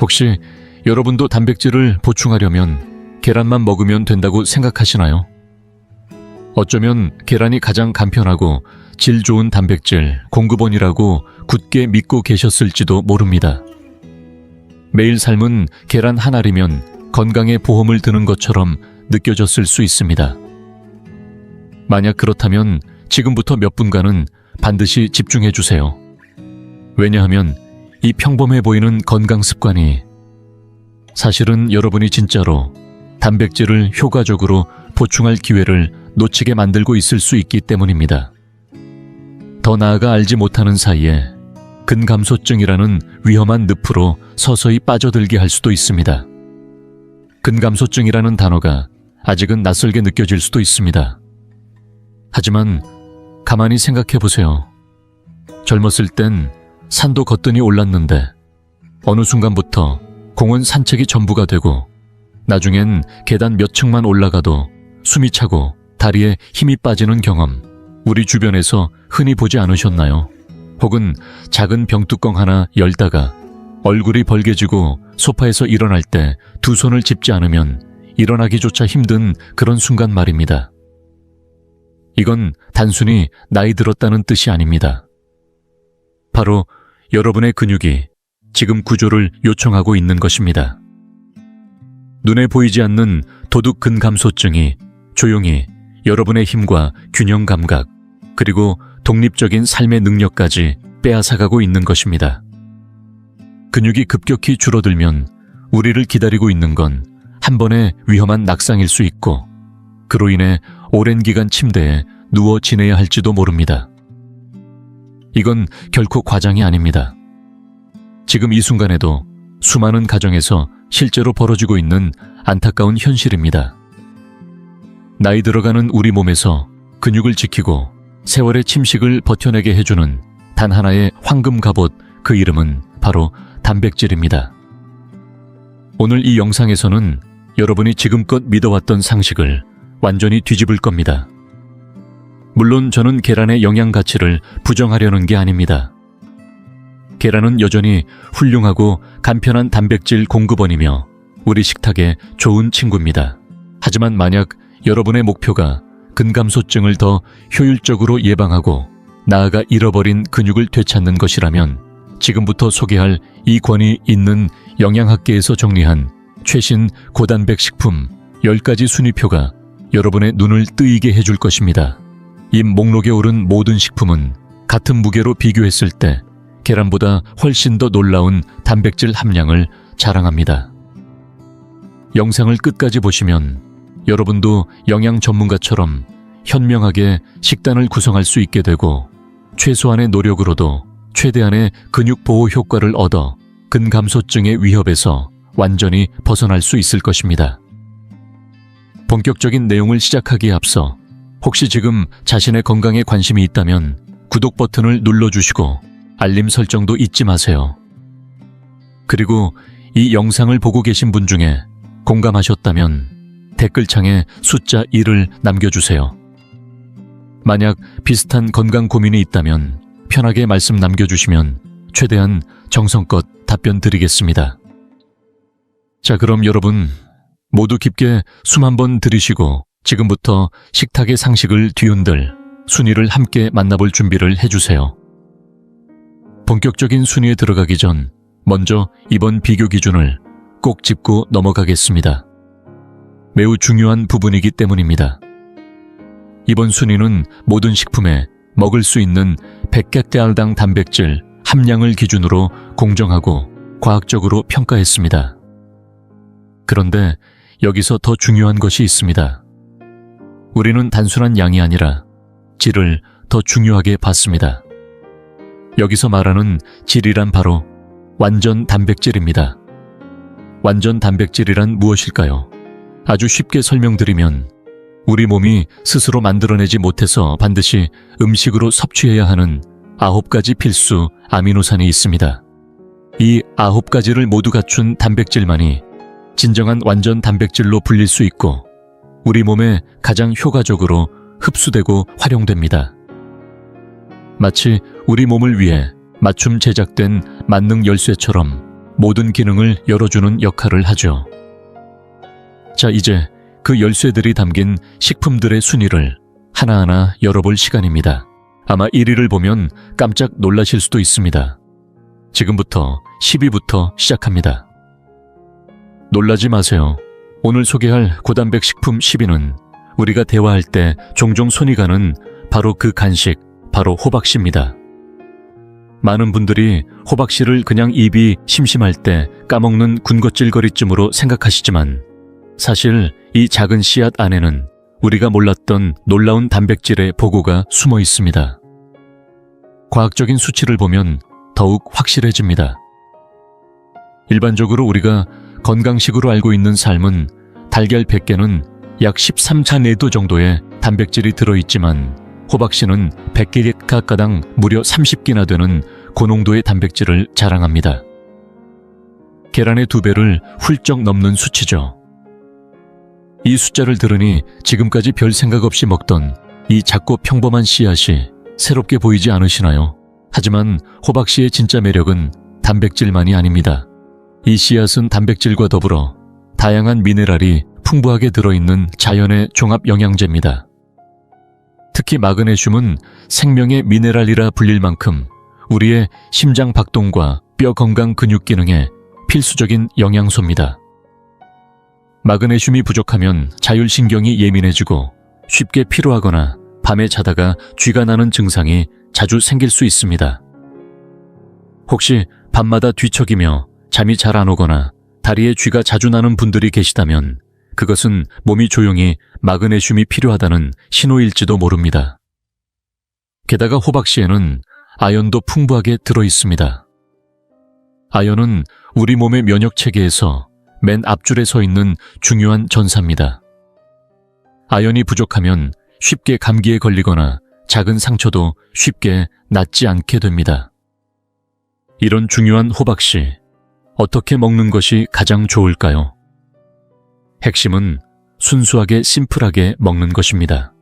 혹시 여러분도 단백질을 보충하려면 계란만 먹으면 된다고 생각하시나요? 어쩌면 계란이 가장 간편하고 질 좋은 단백질 공급원이라고 굳게 믿고 계셨을지도 모릅니다. 매일 삶은 계란 한 알이면 건강에 보험을 드는 것처럼 느껴졌을 수 있습니다. 만약 그렇다면 지금부터 몇 분간은 반드시 집중해 주세요. 왜냐하면 이 평범해 보이는 건강 습관이 사실은 여러분이 진짜로 단백질을 효과적으로 보충할 기회를 놓치게 만들고 있을 수 있기 때문입니다. 더 나아가 알지 못하는 사이에 근감소증이라는 위험한 늪으로 서서히 빠져들게 할 수도 있습니다. 근감소증이라는 단어가 아직은 낯설게 느껴질 수도 있습니다. 하지만 가만히 생각해 보세요. 젊었을 땐 산도 거뜬히 올랐는데 어느 순간부터 공원 산책이 전부가 되고 나중엔 계단 몇 층만 올라가도 숨이 차고 다리에 힘이 빠지는 경험, 우리 주변에서 흔히 보지 않으셨나요? 혹은 작은 병뚜껑 하나 열다가 얼굴이 벌개지고 소파에서 일어날 때 두 손을 짚지 않으면 일어나기조차 힘든 그런 순간 말입니다. 이건 단순히 나이 들었다는 뜻이 아닙니다. 바로 여러분의 근육이 지금 구조를 요청하고 있는 것입니다. 눈에 보이지 않는 도둑 근감소증이 조용히 여러분의 힘과 균형 감각, 그리고 독립적인 삶의 능력까지 빼앗아가고 있는 것입니다. 근육이 급격히 줄어들면 우리를 기다리고 있는 건 한 번의 위험한 낙상일 수 있고 그로 인해 오랜 기간 침대에 누워 지내야 할지도 모릅니다. 이건 결코 과장이 아닙니다. 지금 이 순간에도 수많은 가정에서 실제로 벌어지고 있는 안타까운 현실입니다. 나이 들어가는 우리 몸에서 근육을 지키고 세월의 침식을 버텨내게 해주는 단 하나의 황금 갑옷, 그 이름은 바로 단백질입니다. 오늘 이 영상에서는 여러분이 지금껏 믿어왔던 상식을 완전히 뒤집을 겁니다. 물론 저는 계란의 영양 가치를 부정하려는 게 아닙니다. 계란은 여전히 훌륭하고 간편한 단백질 공급원이며 우리 식탁의 좋은 친구입니다. 하지만 만약 여러분의 목표가 근감소증을 더 효율적으로 예방하고 나아가 잃어버린 근육을 되찾는 것이라면 지금부터 소개할 이 권위 있는 영양학계에서 정리한 최신 고단백 식품 10가지 순위표가 여러분의 눈을 뜨이게 해줄 것입니다. 이 목록에 오른 모든 식품은 같은 무게로 비교했을 때 계란보다 훨씬 더 놀라운 단백질 함량을 자랑합니다. 영상을 끝까지 보시면 여러분도 영양 전문가처럼 현명하게 식단을 구성할 수 있게 되고 최소한의 노력으로도 최대한의 근육 보호 효과를 얻어 근감소증의 위협에서 완전히 벗어날 수 있을 것입니다. 본격적인 내용을 시작하기에 앞서 혹시 지금 자신의 건강에 관심이 있다면 구독 버튼을 눌러주시고 알림 설정도 잊지 마세요. 그리고 이 영상을 보고 계신 분 중에 공감하셨다면 댓글창에 숫자 1을 남겨주세요. 만약 비슷한 건강 고민이 있다면 편하게 말씀 남겨주시면 최대한 정성껏 답변 드리겠습니다. 자, 그럼 여러분 모두 깊게 숨 한번 들이쉬고 지금부터 식탁의 상식을 뒤흔들 순위를 함께 만나볼 준비를 해주세요. 본격적인 순위에 들어가기 전 먼저 이번 비교 기준을 꼭 짚고 넘어가겠습니다. 매우 중요한 부분이기 때문입니다. 이번 순위는 모든 식품에 먹을 수 있는 100객대알당 단백질 함량을 기준으로 공정하고 과학적으로 평가했습니다. 그런데 여기서 더 중요한 것이 있습니다. 우리는 단순한 양이 아니라 질을 더 중요하게 봤습니다. 여기서 말하는 질이란 바로 완전 단백질입니다. 완전 단백질이란 무엇일까요? 아주 쉽게 설명드리면 우리 몸이 스스로 만들어내지 못해서 반드시 음식으로 섭취해야 하는 9가지 필수 아미노산이 있습니다. 이 9가지를 모두 갖춘 단백질만이 진정한 완전 단백질로 불릴 수 있고 우리 몸에 가장 효과적으로 흡수되고 활용됩니다. 마치 우리 몸을 위해 맞춤 제작된 만능 열쇠처럼 모든 기능을 열어주는 역할을 하죠. 자, 이제 그 열쇠들이 담긴 식품들의 순위를 하나하나 열어볼 시간입니다. 아마 1위를 보면 깜짝 놀라실 수도 있습니다. 지금부터 10위부터 시작합니다. 놀라지 마세요. 오늘 소개할 고단백 식품 10위는 우리가 대화할 때 종종 손이 가는 바로 그 간식, 바로 호박씨입니다. 많은 분들이 호박씨를 그냥 입이 심심할 때 까먹는 군것질거리쯤으로 생각하시지만 사실 이 작은 씨앗 안에는 우리가 몰랐던 놀라운 단백질의 보고가 숨어 있습니다. 과학적인 수치를 보면 더욱 확실해집니다. 일반적으로 우리가 건강식으로 알고 있는 삶은 달걀 100개는 약 13차 내도 정도의 단백질이 들어있지만 호박씨는 100개 무려 30개나 되는 고농도의 단백질을 자랑합니다. 계란의 2배를 훌쩍 넘는 수치죠. 이 숫자를 들으니 지금까지 별 생각 없이 먹던 이 작고 평범한 씨앗이 새롭게 보이지 않으시나요? 하지만 호박씨의 진짜 매력은 단백질만이 아닙니다. 이 씨앗은 단백질과 더불어 다양한 미네랄이 풍부하게 들어있는 자연의 종합 영양제입니다. 특히 마그네슘은 생명의 미네랄이라 불릴 만큼 우리의 심장 박동과 뼈 건강 근육 기능에 필수적인 영양소입니다. 마그네슘이 부족하면 자율신경이 예민해지고 쉽게 피로하거나 밤에 자다가 쥐가 나는 증상이 자주 생길 수 있습니다. 혹시 밤마다 뒤척이며 잠이 잘 안 오거나 다리에 쥐가 자주 나는 분들이 계시다면 그것은 몸이 조용히 마그네슘이 필요하다는 신호일지도 모릅니다. 게다가 호박씨에는 아연도 풍부하게 들어있습니다. 아연은 우리 몸의 면역체계에서 맨 앞줄에 서 있는 중요한 전사입니다. 아연이 부족하면 쉽게 감기에 걸리거나 작은 상처도 쉽게 낫지 않게 됩니다. 이런 중요한 호박씨, 어떻게 먹는 것이 가장 좋을까요? 핵심은 순수하게 심플하게 먹는 것입니다.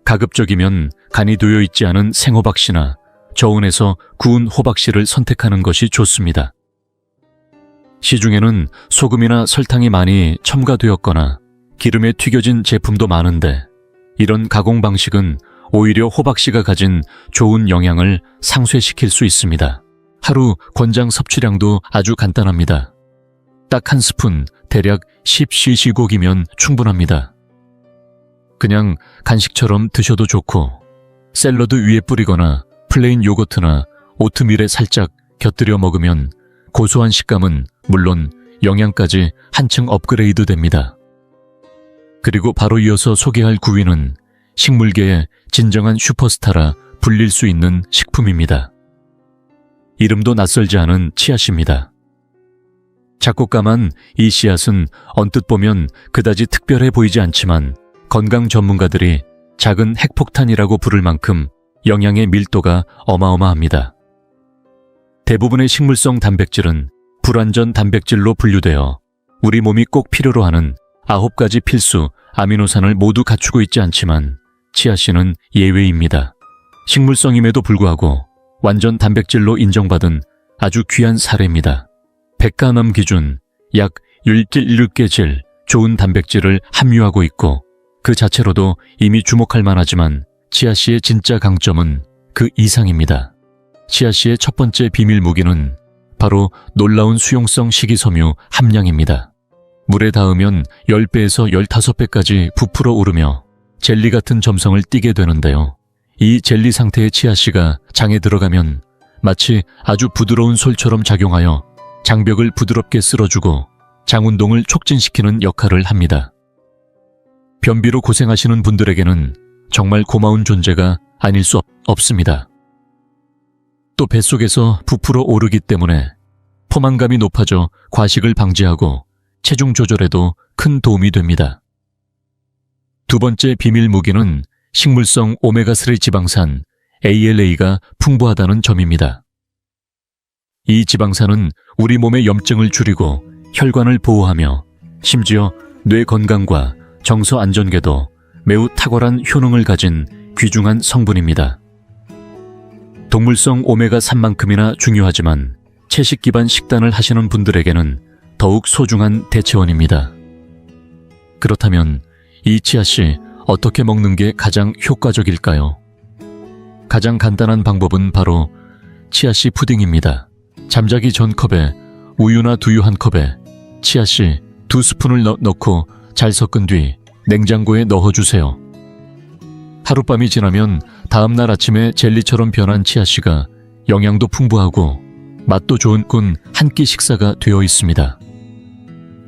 가급적이면 간이 되어 있지 않은 생호박씨나 저온에서 구운 호박씨를 선택하는 것이 좋습니다. 시중에는 소금이나 설탕이 많이 첨가되었거나 기름에 튀겨진 제품도 많은데 이런 가공 방식은 오히려 호박씨가 가진 좋은 영양을 상쇄시킬 수 있습니다. 하루 권장 섭취량도 아주 간단합니다. 딱 한 스푼, 대략 10cc이면 충분합니다. 그냥 간식처럼 드셔도 좋고 샐러드 위에 뿌리거나 플레인 요거트나 오트밀에 살짝 곁들여 먹으면 고소한 식감은 물론 영양까지 한층 업그레이드 됩니다. 그리고 바로 이어서 소개할 9위는 식물계의 진정한 슈퍼스타라 불릴 수 있는 식품입니다. 이름도 낯설지 않은 치아씨입니다. 작고 까만 이 씨앗은 언뜻 보면 그다지 특별해 보이지 않지만 건강 전문가들이 작은 핵폭탄이라고 부를 만큼 영양의 밀도가 어마어마합니다. 대부분의 식물성 단백질은 불완전 단백질로 분류되어 우리 몸이 꼭 필요로 하는 9가지 필수 아미노산을 모두 갖추고 있지 않지만 치아씨는 예외입니다. 식물성임에도 불구하고 완전 단백질로 인정받은 아주 귀한 사례입니다. 100g 기준 약 1.16개 질 좋은 단백질을 함유하고 있고 그 자체로도 이미 주목할 만하지만 치아씨의 진짜 강점은 그 이상입니다. 치아씨의 첫 번째 비밀 무기는 바로 놀라운 수용성 식이섬유 함량입니다. 물에 닿으면 10배에서 15배까지 부풀어 오르며 젤리 같은 점성을 띠게 되는데요. 이 젤리 상태의 치아씨가 장에 들어가면 마치 아주 부드러운 솔처럼 작용하여 장벽을 부드럽게 쓸어주고 장운동을 촉진시키는 역할을 합니다. 변비로 고생하시는 분들에게는 정말 고마운 존재가 아닐 수 없습니다. 또 뱃속에서 부풀어 오르기 때문에 포만감이 높아져 과식을 방지하고 체중 조절에도 큰 도움이 됩니다. 두 번째 비밀 무기는 식물성 오메가3 지방산 ALA가 풍부하다는 점입니다. 이 지방산은 우리 몸의 염증을 줄이고 혈관을 보호하며 심지어 뇌 건강과 정서 안전계도 매우 탁월한 효능을 가진 귀중한 성분입니다. 동물성 오메가3만큼이나 중요하지만 채식 기반 식단을 하시는 분들에게는 더욱 소중한 대체원입니다. 그렇다면 이 치아씨 어떻게 먹는 게 가장 효과적일까요? 가장 간단한 방법은 바로 치아씨 푸딩입니다. 잠자기 전 컵에 우유나 두유 한 컵에 치아씨 2스푼을 넣고 잘 섞은 뒤 냉장고에 넣어주세요. 하룻밤이 지나면 다음날 아침에 젤리처럼 변한 치아씨가 영양도 풍부하고 맛도 좋은 군 한 끼 식사가 되어 있습니다.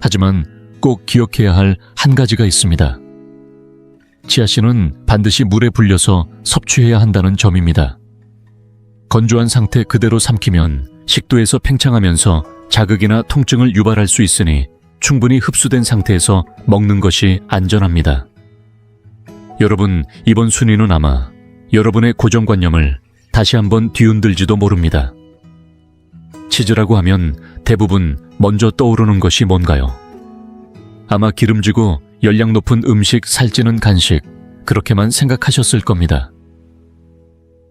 하지만 꼭 기억해야 할 한 가지가 있습니다. 치아씨는 반드시 물에 불려서 섭취해야 한다는 점입니다. 건조한 상태 그대로 삼키면 식도에서 팽창하면서 자극이나 통증을 유발할 수 있으니 충분히 흡수된 상태에서 먹는 것이 안전합니다. 여러분, 이번 순위는 아마 여러분의 고정관념을 다시 한번 뒤흔들지도 모릅니다. 치즈라고 하면 대부분 먼저 떠오르는 것이 뭔가요? 아마 기름지고 열량 높은 음식, 살찌는 간식, 그렇게만 생각하셨을 겁니다.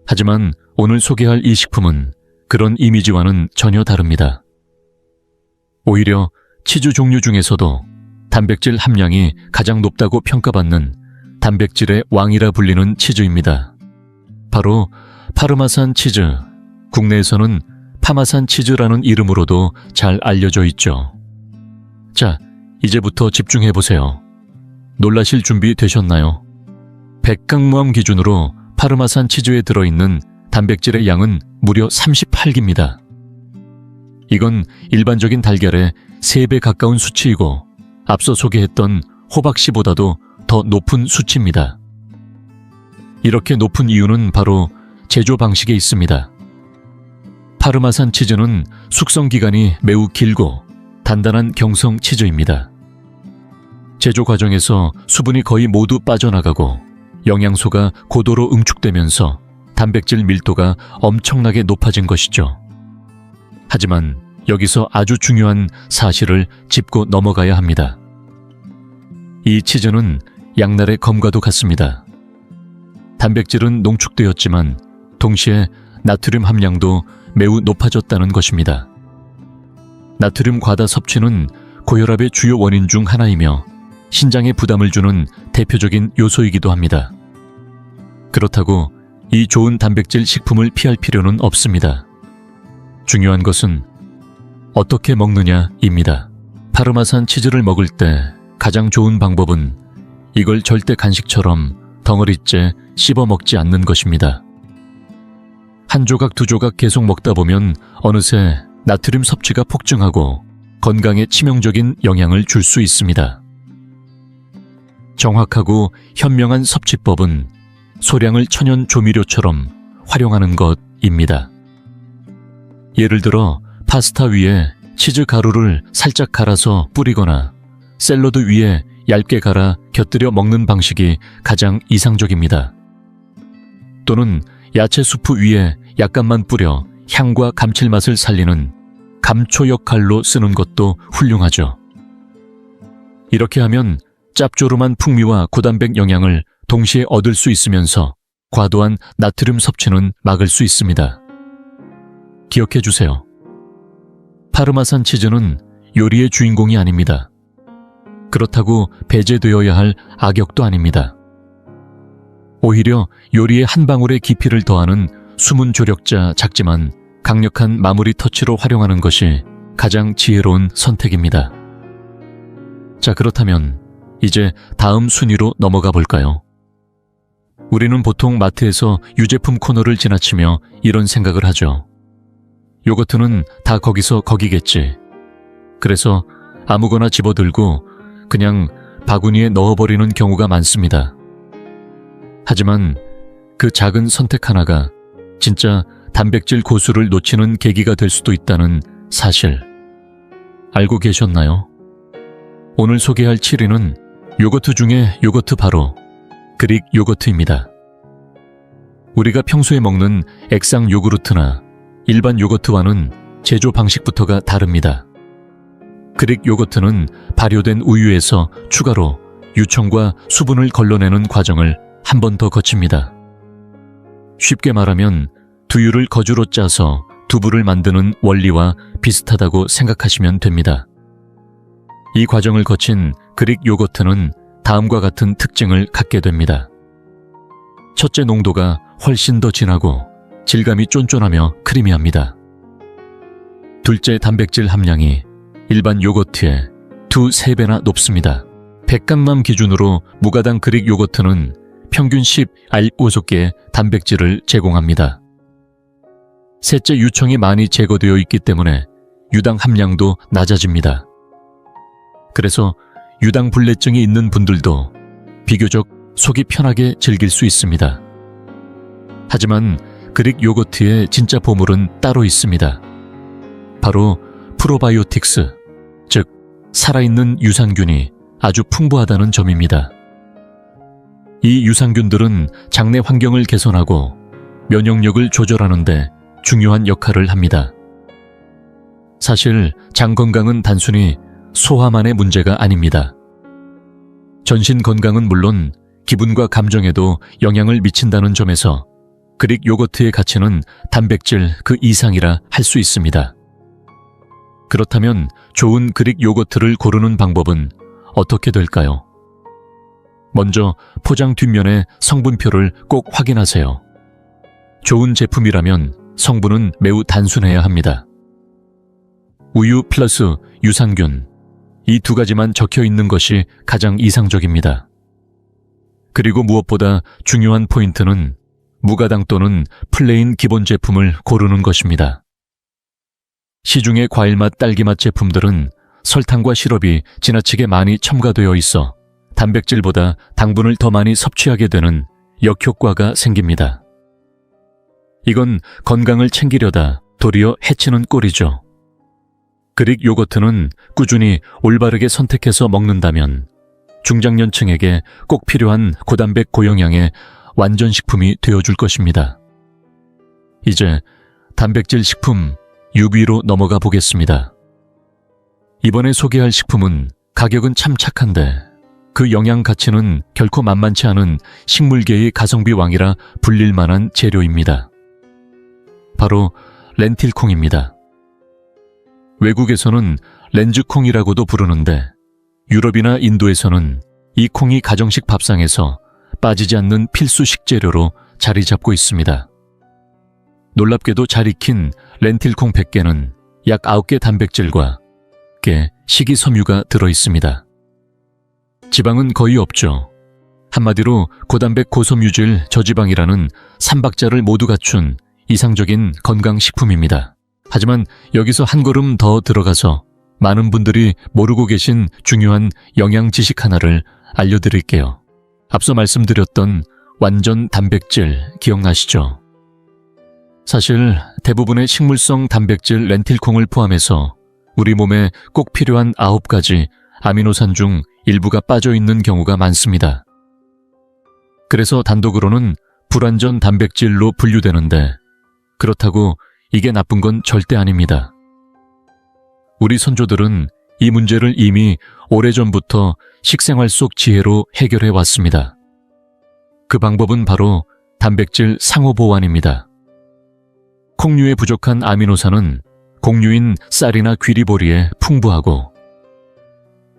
하지만 오늘 소개할 이 식품은 그런 이미지와는 전혀 다릅니다. 오히려 치즈 종류 중에서도 단백질 함량이 가장 높다고 평가받는 단백질의 왕이라 불리는 치즈입니다. 바로 파르마산 치즈, 국내에서는 파마산 치즈라는 이름으로도 잘 알려져 있죠. 자, 이제부터 집중해보세요. 놀라실 준비 되셨나요? 100g모함 기준으로 파르마산 치즈에 들어있는 단백질의 양은 무려 38g입니다. 이건 일반적인 달걀의 3배 가까운 수치이고 앞서 소개했던 호박씨보다도 더 높은 수치입니다. 이렇게 높은 이유는 바로 제조 방식에 있습니다. 파르마산 치즈는 숙성 기간이 매우 길고 단단한 경성 치즈입니다. 제조 과정에서 수분이 거의 모두 빠져나가고 영양소가 고도로 응축되면서 단백질 밀도가 엄청나게 높아진 것이죠. 하지만 여기서 아주 중요한 사실을 짚고 넘어가야 합니다. 이 치즈는 양날의 검과도 같습니다. 단백질은 농축되었지만 동시에 나트륨 함량도 매우 높아졌다는 것입니다. 나트륨 과다 섭취는 고혈압의 주요 원인 중 하나이며 신장에 부담을 주는 대표적인 요소이기도 합니다. 그렇다고 이 좋은 단백질 식품을 피할 필요는 없습니다. 중요한 것은 어떻게 먹느냐입니다. 파르마산 치즈를 먹을 때 가장 좋은 방법은 이걸 절대 간식처럼 덩어리째 씹어 먹지 않는 것입니다. 한 조각 두 조각 계속 먹다 보면 어느새 나트륨 섭취가 폭증하고 건강에 치명적인 영향을 줄 수 있습니다. 정확하고 현명한 섭취법은 소량을 천연 조미료처럼 활용하는 것입니다. 예를 들어 파스타 위에 치즈 가루를 살짝 갈아서 뿌리거나 샐러드 위에 얇게 갈아 곁들여 먹는 방식이 가장 이상적입니다. 또는 야채 수프 위에 약간만 뿌려 향과 감칠맛을 살리는 감초 역할로 쓰는 것도 훌륭하죠. 이렇게 하면 짭조름한 풍미와 고단백 영양을 동시에 얻을 수 있으면서 과도한 나트륨 섭취는 막을 수 있습니다. 기억해 주세요. 파르마산 치즈는 요리의 주인공이 아닙니다. 그렇다고 배제되어야 할 악역도 아닙니다. 오히려 요리의 한 방울의 깊이를 더하는 숨은 조력자 작지만 강력한 마무리 터치로 활용하는 것이 가장 지혜로운 선택입니다. 자, 그렇다면 이제 다음 순위로 넘어가 볼까요? 우리는 보통 마트에서 유제품 코너를 지나치며 이런 생각을 하죠. 요거트는 다 거기서 거기겠지. 그래서 아무거나 집어들고 그냥 바구니에 넣어버리는 경우가 많습니다. 하지만 그 작은 선택 하나가 진짜 단백질 고수를 놓치는 계기가 될 수도 있다는 사실 알고 계셨나요? 오늘 소개할 7위는 요거트 중에 요거트 바로 그릭 요거트입니다. 우리가 평소에 먹는 액상 요구르트나 일반 요거트와는 제조 방식부터가 다릅니다. 그릭 요거트는 발효된 우유에서 추가로 유청과 수분을 걸러내는 과정을 한 번 더 거칩니다. 쉽게 말하면 두유를 거주로 짜서 두부를 만드는 원리와 비슷하다고 생각하시면 됩니다. 이 과정을 거친 그릭 요거트는 다음과 같은 특징을 갖게 됩니다. 첫째, 농도가 훨씬 더 진하고 질감이 쫀쫀하며 크리미합니다. 둘째, 단백질 함량이 일반 요거트의 2~3배나 높습니다. 100g만 기준으로 무가당 그릭 요거트는 평균 10알고속계의 단백질을 제공합니다. 셋째, 유청이 많이 제거되어 있기 때문에 유당 함량도 낮아집니다. 그래서 유당 불내증이 있는 분들도 비교적 속이 편하게 즐길 수 있습니다. 하지만 그릭 요거트의 진짜 보물은 따로 있습니다. 바로 프로바이오틱스, 즉 살아있는 유산균이 아주 풍부하다는 점입니다. 이 유산균들은 장내 환경을 개선하고 면역력을 조절하는 데 중요한 역할을 합니다. 사실 장 건강은 단순히 소화만의 문제가 아닙니다. 전신 건강은 물론 기분과 감정에도 영향을 미친다는 점에서 그릭 요거트의 가치는 단백질 그 이상이라 할 수 있습니다. 그렇다면 좋은 그릭 요거트를 고르는 방법은 어떻게 될까요? 먼저 포장 뒷면의 성분표를 꼭 확인하세요. 좋은 제품이라면 성분은 매우 단순해야 합니다. 우유 플러스 유산균, 이 두 가지만 적혀 있는 것이 가장 이상적입니다. 그리고 무엇보다 중요한 포인트는 무가당 또는 플레인 기본 제품을 고르는 것입니다. 시중의 과일맛, 딸기맛 제품들은 설탕과 시럽이 지나치게 많이 첨가되어 있어 단백질보다 당분을 더 많이 섭취하게 되는 역효과가 생깁니다. 이건 건강을 챙기려다 도리어 해치는 꼴이죠. 그릭 요거트는 꾸준히 올바르게 선택해서 먹는다면 중장년층에게 꼭 필요한 고단백 고영양의 완전 식품이 되어줄 것입니다. 이제 단백질 식품 6위로 넘어가 보겠습니다. 이번에 소개할 식품은 가격은 참 착한데 그 영양 가치는 결코 만만치 않은 식물계의 가성비 왕이라 불릴 만한 재료입니다. 바로 렌틸콩입니다. 외국에서는 렌즈콩이라고도 부르는데 유럽이나 인도에서는 이 콩이 가정식 밥상에서 빠지지 않는 필수 식재료로 자리 잡고 있습니다. 놀랍게도 잘 익힌 렌틸콩 100개는 약 9개 단백질과 꽤 식이섬유가 들어있습니다. 지방은 거의 없죠. 한마디로 고단백 고섬유질 저지방이라는 3박자를 모두 갖춘 이상적인 건강식품입니다. 하지만 여기서 한 걸음 더 들어가서 많은 분들이 모르고 계신 중요한 영양 지식 하나를 알려드릴게요. 앞서 말씀드렸던 완전 단백질 기억나시죠? 사실 대부분의 식물성 단백질 렌틸콩을 포함해서 우리 몸에 꼭 필요한 9가지 아미노산 중 일부가 빠져 있는 경우가 많습니다. 그래서 단독으로는 불완전 단백질로 분류되는데 그렇다고 이게 나쁜 건 절대 아닙니다. 우리 선조들은 이 문제를 이미 오래전부터 식생활 속 지혜로 해결해 왔습니다. 그 방법은 바로 단백질 상호 보완입니다. 콩류에 부족한 아미노산은 곡류인 쌀이나 귀리보리에 풍부하고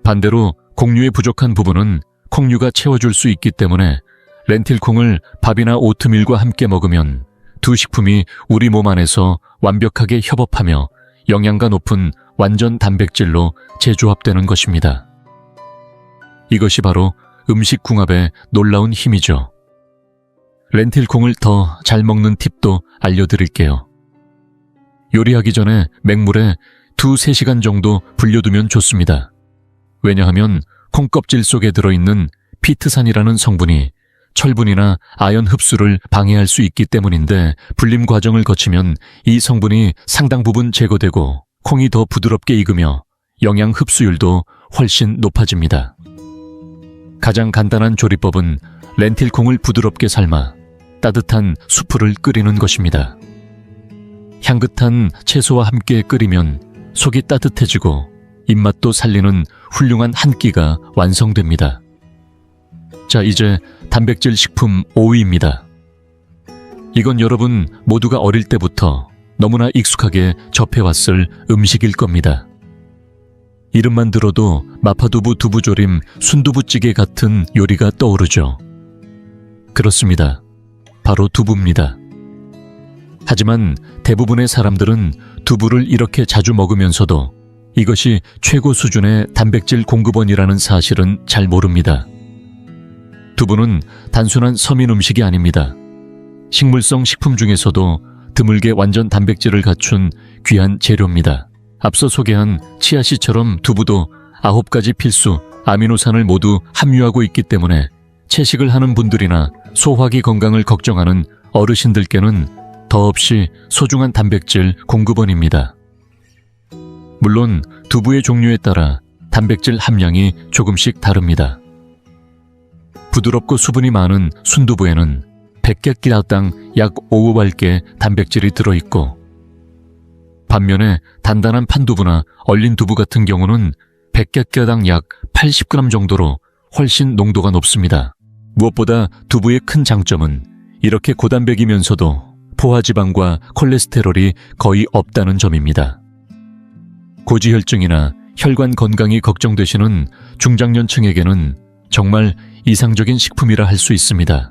반대로 곡류에 부족한 부분은 콩류가 채워줄 수 있기 때문에 렌틸콩을 밥이나 오트밀과 함께 먹으면 두 식품이 우리 몸 안에서 완벽하게 협업하며 영양가 높은 완전 단백질로 재조합되는 것입니다. 이것이 바로 음식궁합의 놀라운 힘이죠. 렌틸콩을 더 잘 먹는 팁도 알려드릴게요. 요리하기 전에 맹물에 2~3시간 정도 불려두면 좋습니다. 왜냐하면 콩껍질 속에 들어있는 피트산이라는 성분이 철분이나 아연 흡수를 방해할 수 있기 때문인데 불림 과정을 거치면 이 성분이 상당 부분 제거되고 콩이 더 부드럽게 익으며 영양 흡수율도 훨씬 높아집니다. 가장 간단한 조리법은 렌틸콩을 부드럽게 삶아 따뜻한 수프를 끓이는 것입니다. 향긋한 채소와 함께 끓이면 속이 따뜻해지고 입맛도 살리는 훌륭한 한 끼가 완성됩니다. 자, 이제 단백질 식품 5위입니다. 이건 여러분 모두가 어릴 때부터 너무나 익숙하게 접해왔을 음식일 겁니다. 이름만 들어도 마파두부 두부조림 순두부찌개 같은 요리가 떠오르죠. 그렇습니다. 바로 두부입니다. 하지만 대부분의 사람들은 두부를 이렇게 자주 먹으면서도 이것이 최고 수준의 단백질 공급원이라는 사실은 잘 모릅니다. 두부는 단순한 서민 음식이 아닙니다. 식물성 식품 중에서도 드물게 완전 단백질을 갖춘 귀한 재료입니다. 앞서 소개한 치아씨처럼 두부도 9가지 필수 아미노산을 모두 함유하고 있기 때문에 채식을 하는 분들이나 소화기 건강을 걱정하는 어르신들께는 더없이 소중한 단백질 공급원입니다. 물론 두부의 종류에 따라 단백질 함량이 조금씩 다릅니다. 부드럽고 수분이 많은 순두부에는 100개끼당 약 5알께 단백질이 들어있고, 반면에 단단한 판두부나 얼린 두부 같은 경우는 100개당 약 80g 정도로 훨씬 농도가 높습니다. 무엇보다 두부의 큰 장점은 이렇게 고단백이면서도 포화지방과 콜레스테롤이 거의 없다는 점입니다. 고지혈증이나 혈관 건강이 걱정되시는 중장년층에게는 정말 이상적인 식품이라 할 수 있습니다.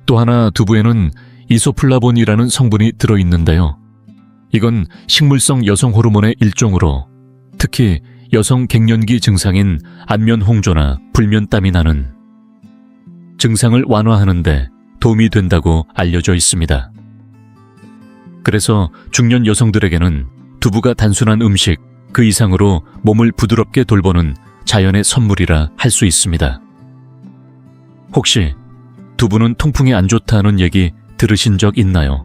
또 하나 두부에는 이소플라본이라는 성분이 들어있는데요. 이건 식물성 여성 호르몬의 일종으로 특히 여성 갱년기 증상인 안면홍조나 불면땀이 나는 증상을 완화하는 데 도움이 된다고 알려져 있습니다. 그래서 중년 여성들에게는 두부가 단순한 음식 그 이상으로 몸을 부드럽게 돌보는 자연의 선물이라 할 수 있습니다. 혹시 두부는 통풍에 안 좋다는 얘기 들으신 적 있나요?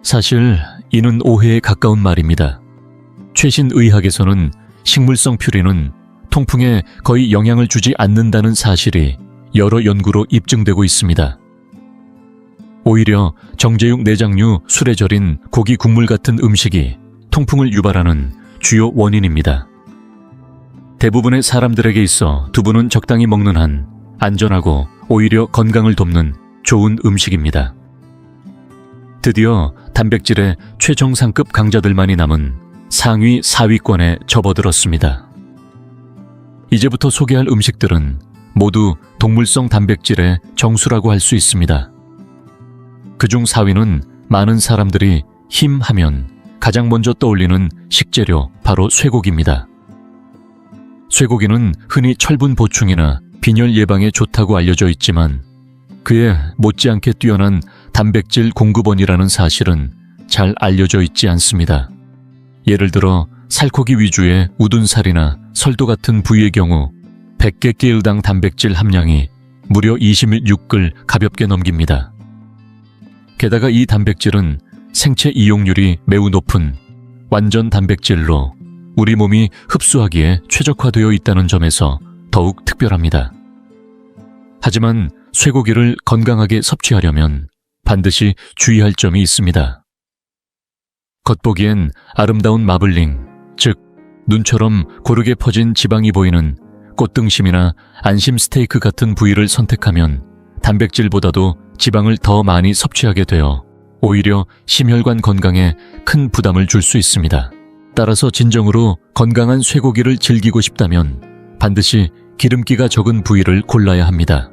사실 이는 오해에 가까운 말입니다. 최신 의학에서는 식물성 퓨린은 통풍에 거의 영향을 주지 않는다는 사실이 여러 연구로 입증되고 있습니다. 오히려 정제육 내장류 술에 절인 고기 국물 같은 음식이 통풍을 유발하는 주요 원인입니다. 대부분의 사람들에게 있어 두부는 적당히 먹는 한 안전하고 오히려 건강을 돕는 좋은 음식입니다. 드디어 단백질의 최정상급 강자들만이 남은 상위 4위권에 접어들었습니다. 이제부터 소개할 음식들은 모두 동물성 단백질의 정수라고 할 수 있습니다. 그중 4위는 많은 사람들이 힘 하면 가장 먼저 떠올리는 식재료 바로 쇠고기입니다. 쇠고기는 흔히 철분 보충이나 빈혈 예방에 좋다고 알려져 있지만 그에 못지않게 뛰어난 단백질 공급원이라는 사실은 잘 알려져 있지 않습니다. 예를 들어 살코기 위주의 우둔살이나 설도 같은 부위의 경우 100개끼당 단백질 함량이 무려 26글 가볍게 넘깁니다. 게다가 이 단백질은 생체 이용률이 매우 높은 완전 단백질로 우리 몸이 흡수하기에 최적화되어 있다는 점에서 더욱 특별합니다. 하지만 쇠고기를 건강하게 섭취하려면 반드시 주의할 점이 있습니다. 겉보기엔 아름다운 마블링, 즉 눈처럼 고르게 퍼진 지방이 보이는 꽃등심이나 안심 스테이크 같은 부위를 선택하면 단백질보다도 지방을 더 많이 섭취하게 되어 오히려 심혈관 건강에 큰 부담을 줄 수 있습니다. 따라서 진정으로 건강한 쇠고기를 즐기고 싶다면 반드시 기름기가 적은 부위를 골라야 합니다.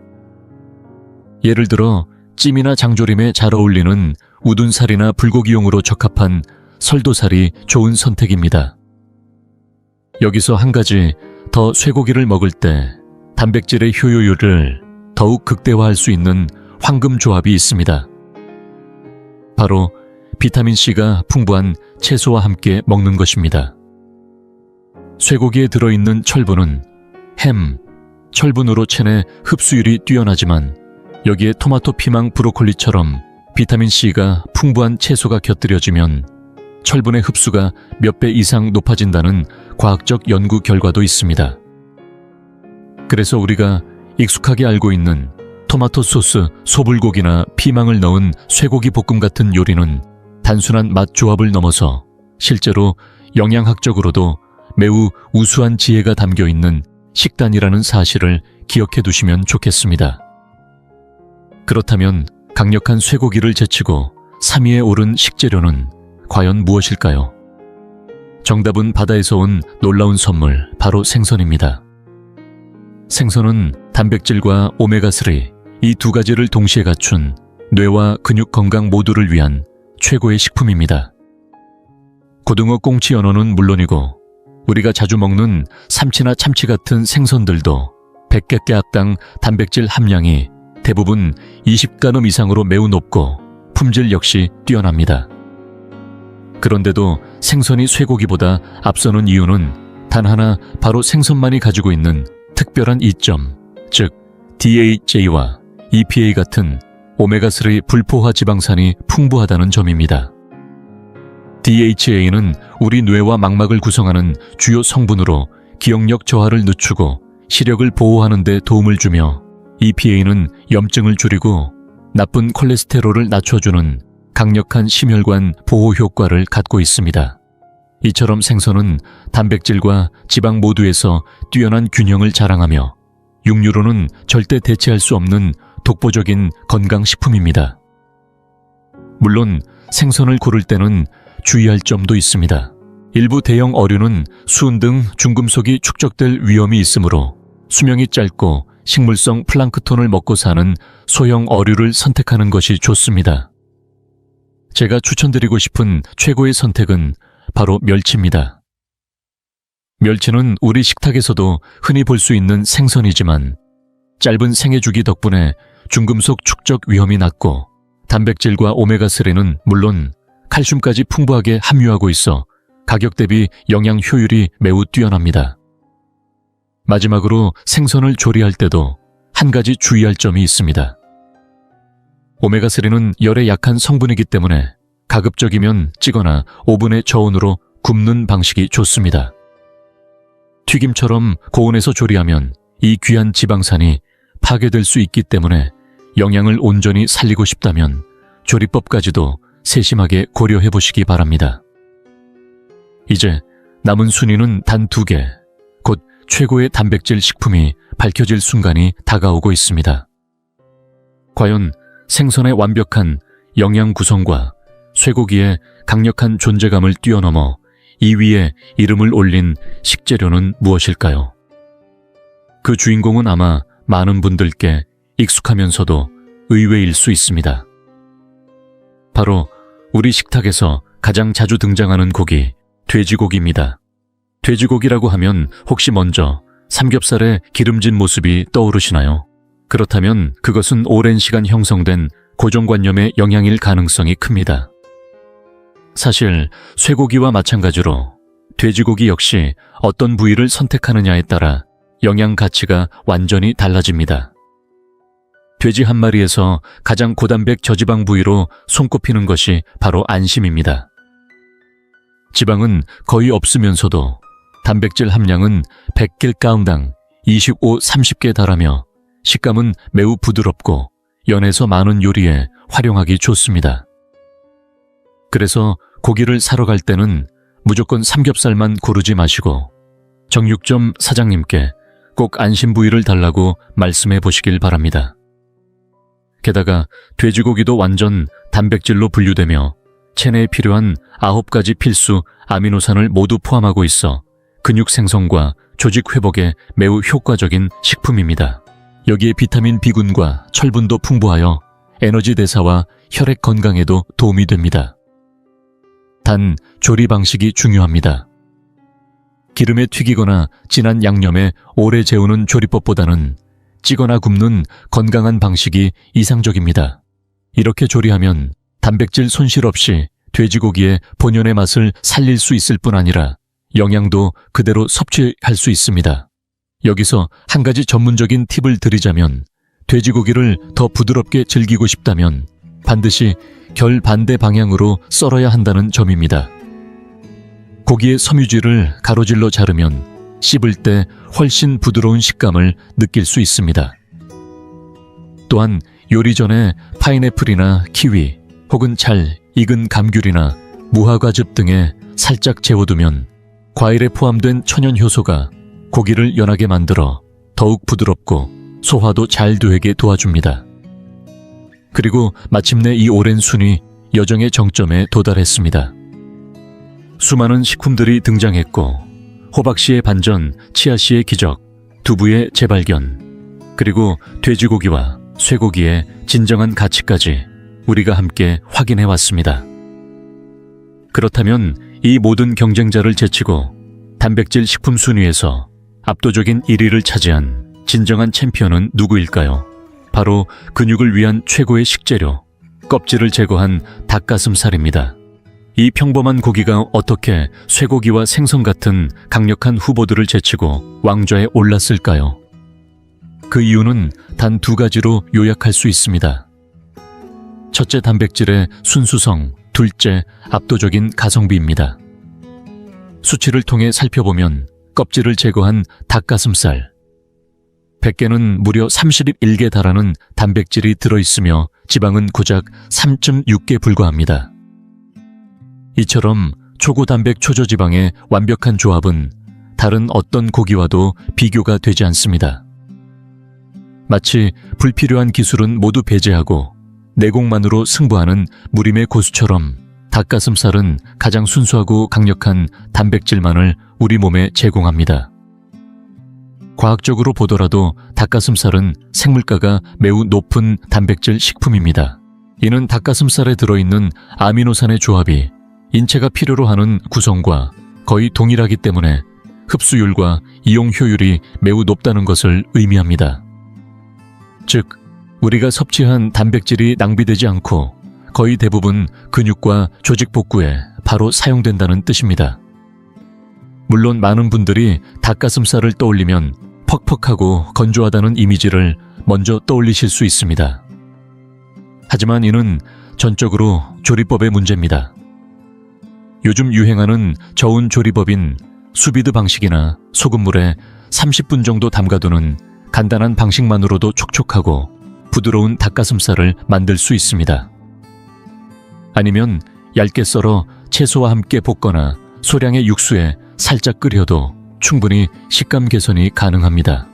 예를 들어 찜이나 장조림에 잘 어울리는 우둔살이나 불고기용으로 적합한 설도살이 좋은 선택입니다. 여기서 한 가지 더 쇠고기를 먹을 때 단백질의 효율을 더욱 극대화할 수 있는 황금 조합이 있습니다. 바로 비타민C가 풍부한 채소와 함께 먹는 것입니다. 쇠고기에 들어있는 철분은 햄, 철분으로 체내 흡수율이 뛰어나지만 여기에 토마토, 피망, 브로콜리처럼 비타민C가 풍부한 채소가 곁들여지면 철분의 흡수가 몇 배 이상 높아진다는 과학적 연구 결과도 있습니다. 그래서 우리가 익숙하게 알고 있는 토마토 소스, 소불고기나 피망을 넣은 쇠고기 볶음 같은 요리는 단순한 맛 조합을 넘어서 실제로 영양학적으로도 매우 우수한 지혜가 담겨 있는 식단이라는 사실을 기억해 두시면 좋겠습니다. 그렇다면 강력한 쇠고기를 제치고 3위에 오른 식재료는 과연 무엇일까요? 정답은 바다에서 온 놀라운 선물, 바로 생선입니다. 생선은 단백질과 오메가3, 이 두 가지를 동시에 갖춘 뇌와 근육 건강 모두를 위한 최고의 식품입니다. 고등어, 꽁치, 연어는 물론이고 우리가 자주 먹는 삼치나 참치 같은 생선들도 100개당 단백질 함량이 대부분 20g 이상으로 매우 높고 품질 역시 뛰어납니다. 그런데도 생선이 쇠고기보다 앞서는 이유는 단 하나, 바로 생선만이 가지고 있는 특별한 이점, 즉 DHA와 EPA 같은 오메가3 불포화 지방산이 풍부하다는 점입니다. DHA는 우리 뇌와 망막을 구성하는 주요 성분으로 기억력 저하를 늦추고 시력을 보호하는 데 도움을 주며, EPA는 염증을 줄이고 나쁜 콜레스테롤을 낮춰주는 강력한 심혈관 보호 효과를 갖고 있습니다. 이처럼 생선은 단백질과 지방 모두에서 뛰어난 균형을 자랑하며 육류로는 절대 대체할 수 없는 독보적인 건강식품입니다. 물론 생선을 고를 때는 주의할 점도 있습니다. 일부 대형 어류는 수은 등 중금속이 축적될 위험이 있으므로 수명이 짧고 식물성 플랑크톤을 먹고 사는 소형 어류를 선택하는 것이 좋습니다. 제가 추천드리고 싶은 최고의 선택은 바로 멸치입니다. 멸치는 우리 식탁에서도 흔히 볼 수 있는 생선이지만 짧은 생애 주기 덕분에 중금속 축적 위험이 낮고 단백질과 오메가3는 물론 칼슘까지 풍부하게 함유하고 있어 가격 대비 영양 효율이 매우 뛰어납니다. 마지막으로 생선을 조리할 때도 한 가지 주의할 점이 있습니다. 오메가3는 열에 약한 성분이기 때문에 가급적이면 찌거나 오븐의 저온으로 굽는 방식이 좋습니다. 튀김처럼 고온에서 조리하면 이 귀한 지방산이 파괴될 수 있기 때문에 영양을 온전히 살리고 싶다면 조리법까지도 세심하게 고려해 보시기 바랍니다. 이제 남은 순위는 단 2개, 곧 최고의 단백질 식품이 밝혀질 순간이 다가오고 있습니다. 과연 생선의 완벽한 영양 구성과 쇠고기의 강력한 존재감을 뛰어넘어 2위에 이름을 올린 식재료는 무엇일까요? 그 주인공은 아마 많은 분들께 익숙하면서도 의외일 수 있습니다. 바로 우리 식탁에서 가장 자주 등장하는 고기, 돼지고기입니다. 돼지고기라고 하면 혹시 먼저 삼겹살의 기름진 모습이 떠오르시나요? 그렇다면 그것은 오랜 시간 형성된 고정관념의 영향일 가능성이 큽니다. 사실 쇠고기와 마찬가지로 돼지고기 역시 어떤 부위를 선택하느냐에 따라 영양 가치가 완전히 달라집니다. 돼지 한 마리에서 가장 고단백 저지방 부위로 손꼽히는 것이 바로 안심입니다. 지방은 거의 없으면서도 단백질 함량은 100kg당 25, 30개 달하며 식감은 매우 부드럽고 연에서 많은 요리에 활용하기 좋습니다. 그래서 고기를 사러 갈 때는 무조건 삼겹살만 고르지 마시고 정육점 사장님께 꼭 안심 부위를 달라고 말씀해 보시길 바랍니다. 게다가 돼지고기도 완전 단백질로 분류되며 체내에 필요한 9가지 필수 아미노산을 모두 포함하고 있어 근육 생성과 조직 회복에 매우 효과적인 식품입니다. 여기에 비타민 B군과 철분도 풍부하여 에너지 대사와 혈액 건강에도 도움이 됩니다. 단, 조리 방식이 중요합니다. 기름에 튀기거나 진한 양념에 오래 재우는 조리법보다는 찌거나 굽는 건강한 방식이 이상적입니다. 이렇게 조리하면 단백질 손실 없이 돼지고기의 본연의 맛을 살릴 수 있을 뿐 아니라 영양도 그대로 섭취할 수 있습니다. 여기서 한 가지 전문적인 팁을 드리자면 돼지고기를 더 부드럽게 즐기고 싶다면 반드시 결반대 방향으로 썰어야 한다는 점입니다. 고기의 섬유질을 가로질러 자르면 씹을 때 훨씬 부드러운 식감을 느낄 수 있습니다. 또한 요리 전에 파인애플이나 키위 혹은 잘 익은 감귤이나 무화과즙 등에 살짝 재워두면 과일에 포함된 천연 효소가 고기를 연하게 만들어 더욱 부드럽고 소화도 잘 되게 도와줍니다. 그리고 마침내 이 오랜 순위 여정의 정점에 도달했습니다. 수많은 식품들이 등장했고 호박씨의 반전, 치아씨의 기적, 두부의 재발견, 그리고 돼지고기와 쇠고기의 진정한 가치까지 우리가 함께 확인해 왔습니다. 그렇다면 이 모든 경쟁자를 제치고 단백질 식품 순위에서 압도적인 1위를 차지한 진정한 챔피언은 누구일까요? 바로 근육을 위한 최고의 식재료, 껍질을 제거한 닭가슴살입니다. 이 평범한 고기가 어떻게 쇠고기와 생선 같은 강력한 후보들을 제치고 왕좌에 올랐을까요? 그 이유는 단 2가지로 요약할 수 있습니다. 첫째, 단백질의 순수성, 둘째, 압도적인 가성비입니다. 수치를 통해 살펴보면 껍질을 제거한 닭가슴살 100개는 무려 31개 달하는 단백질이 들어있으며 지방은 고작 3.6개 불과합니다. 이처럼 초고단백 초저지방의 완벽한 조합은 다른 어떤 고기와도 비교가 되지 않습니다. 마치 불필요한 기술은 모두 배제하고 내공만으로 승부하는 무림의 고수처럼 닭가슴살은 가장 순수하고 강력한 단백질만을 우리 몸에 제공합니다. 과학적으로 보더라도 닭가슴살은 생물가가 매우 높은 단백질 식품입니다. 이는 닭가슴살에 들어있는 아미노산의 조합이 인체가 필요로 하는 구성과 거의 동일하기 때문에 흡수율과 이용 효율이 매우 높다는 것을 의미합니다. 즉, 우리가 섭취한 단백질이 낭비되지 않고 거의 대부분 근육과 조직 복구에 바로 사용된다는 뜻입니다. 물론 많은 분들이 닭가슴살을 떠올리면 퍽퍽하고 건조하다는 이미지를 먼저 떠올리실 수 있습니다. 하지만 이는 전적으로 조리법의 문제입니다. 요즘 유행하는 저온 조리법인 수비드 방식이나 소금물에 30분 정도 담가두는 간단한 방식만으로도 촉촉하고 부드러운 닭가슴살을 만들 수 있습니다. 아니면 얇게 썰어 채소와 함께 볶거나 소량의 육수에 살짝 끓여도 충분히 식감 개선이 가능합니다.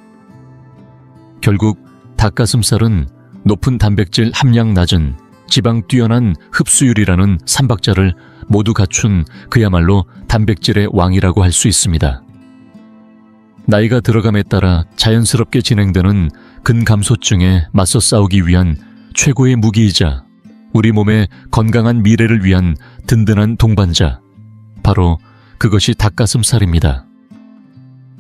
결국 닭가슴살은 높은 단백질 함량 낮은 지방 뛰어난 흡수율이라는 3박자를 모두 갖춘 그야말로 단백질의 왕이라고 할 수 있습니다. 나이가 들어감에 따라 자연스럽게 진행되는 근감소증에 맞서 싸우기 위한 최고의 무기이자 우리 몸의 건강한 미래를 위한 든든한 동반자, 바로 그것이 닭가슴살입니다.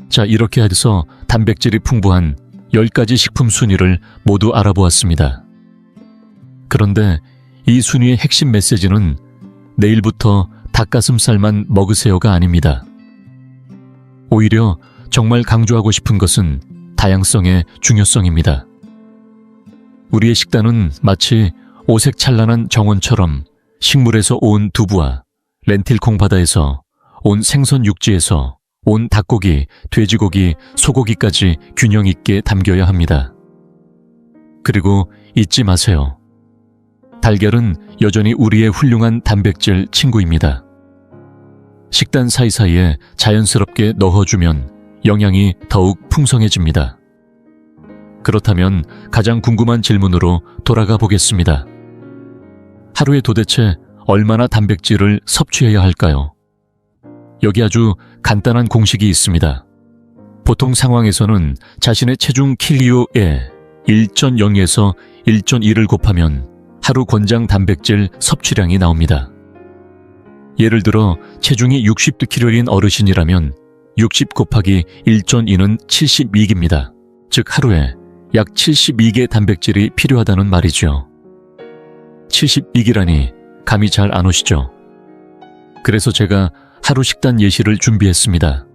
자, 이렇게 해서 단백질이 풍부한 10가지 식품 순위를 모두 알아보았습니다. 그런데 이 순위의 핵심 메시지는 내일부터 닭가슴살만 먹으세요가 아닙니다. 오히려 정말 강조하고 싶은 것은 다양성의 중요성입니다. 우리의 식단은 마치 오색 찬란한 정원처럼 식물에서 온 두부와 렌틸콩 바다에서 온 생선 육지에서 온 닭고기, 돼지고기, 소고기까지 균형 있게 담겨야 합니다. 그리고 잊지 마세요. 달걀은 여전히 우리의 훌륭한 단백질 친구입니다. 식단 사이사이에 자연스럽게 넣어주면 영양이 더욱 풍성해집니다. 그렇다면 가장 궁금한 질문으로 돌아가 보겠습니다. 하루에 도대체 얼마나 단백질을 섭취해야 할까요? 여기 아주 간단한 공식이 있습니다. 보통 상황에서는 자신의 체중 킬로에 1.0에서 1.1을 곱하면 하루 권장 단백질 섭취량이 나옵니다. 예를 들어 체중이 60kg인 어르신이라면 60 곱하기 1.2는 72g입니다. 즉 하루에 약 72개 단백질이 필요하다는 말이죠. 72기라니 감이 잘 안 오시죠? 그래서 제가 하루 식단 예시를 준비했습니다.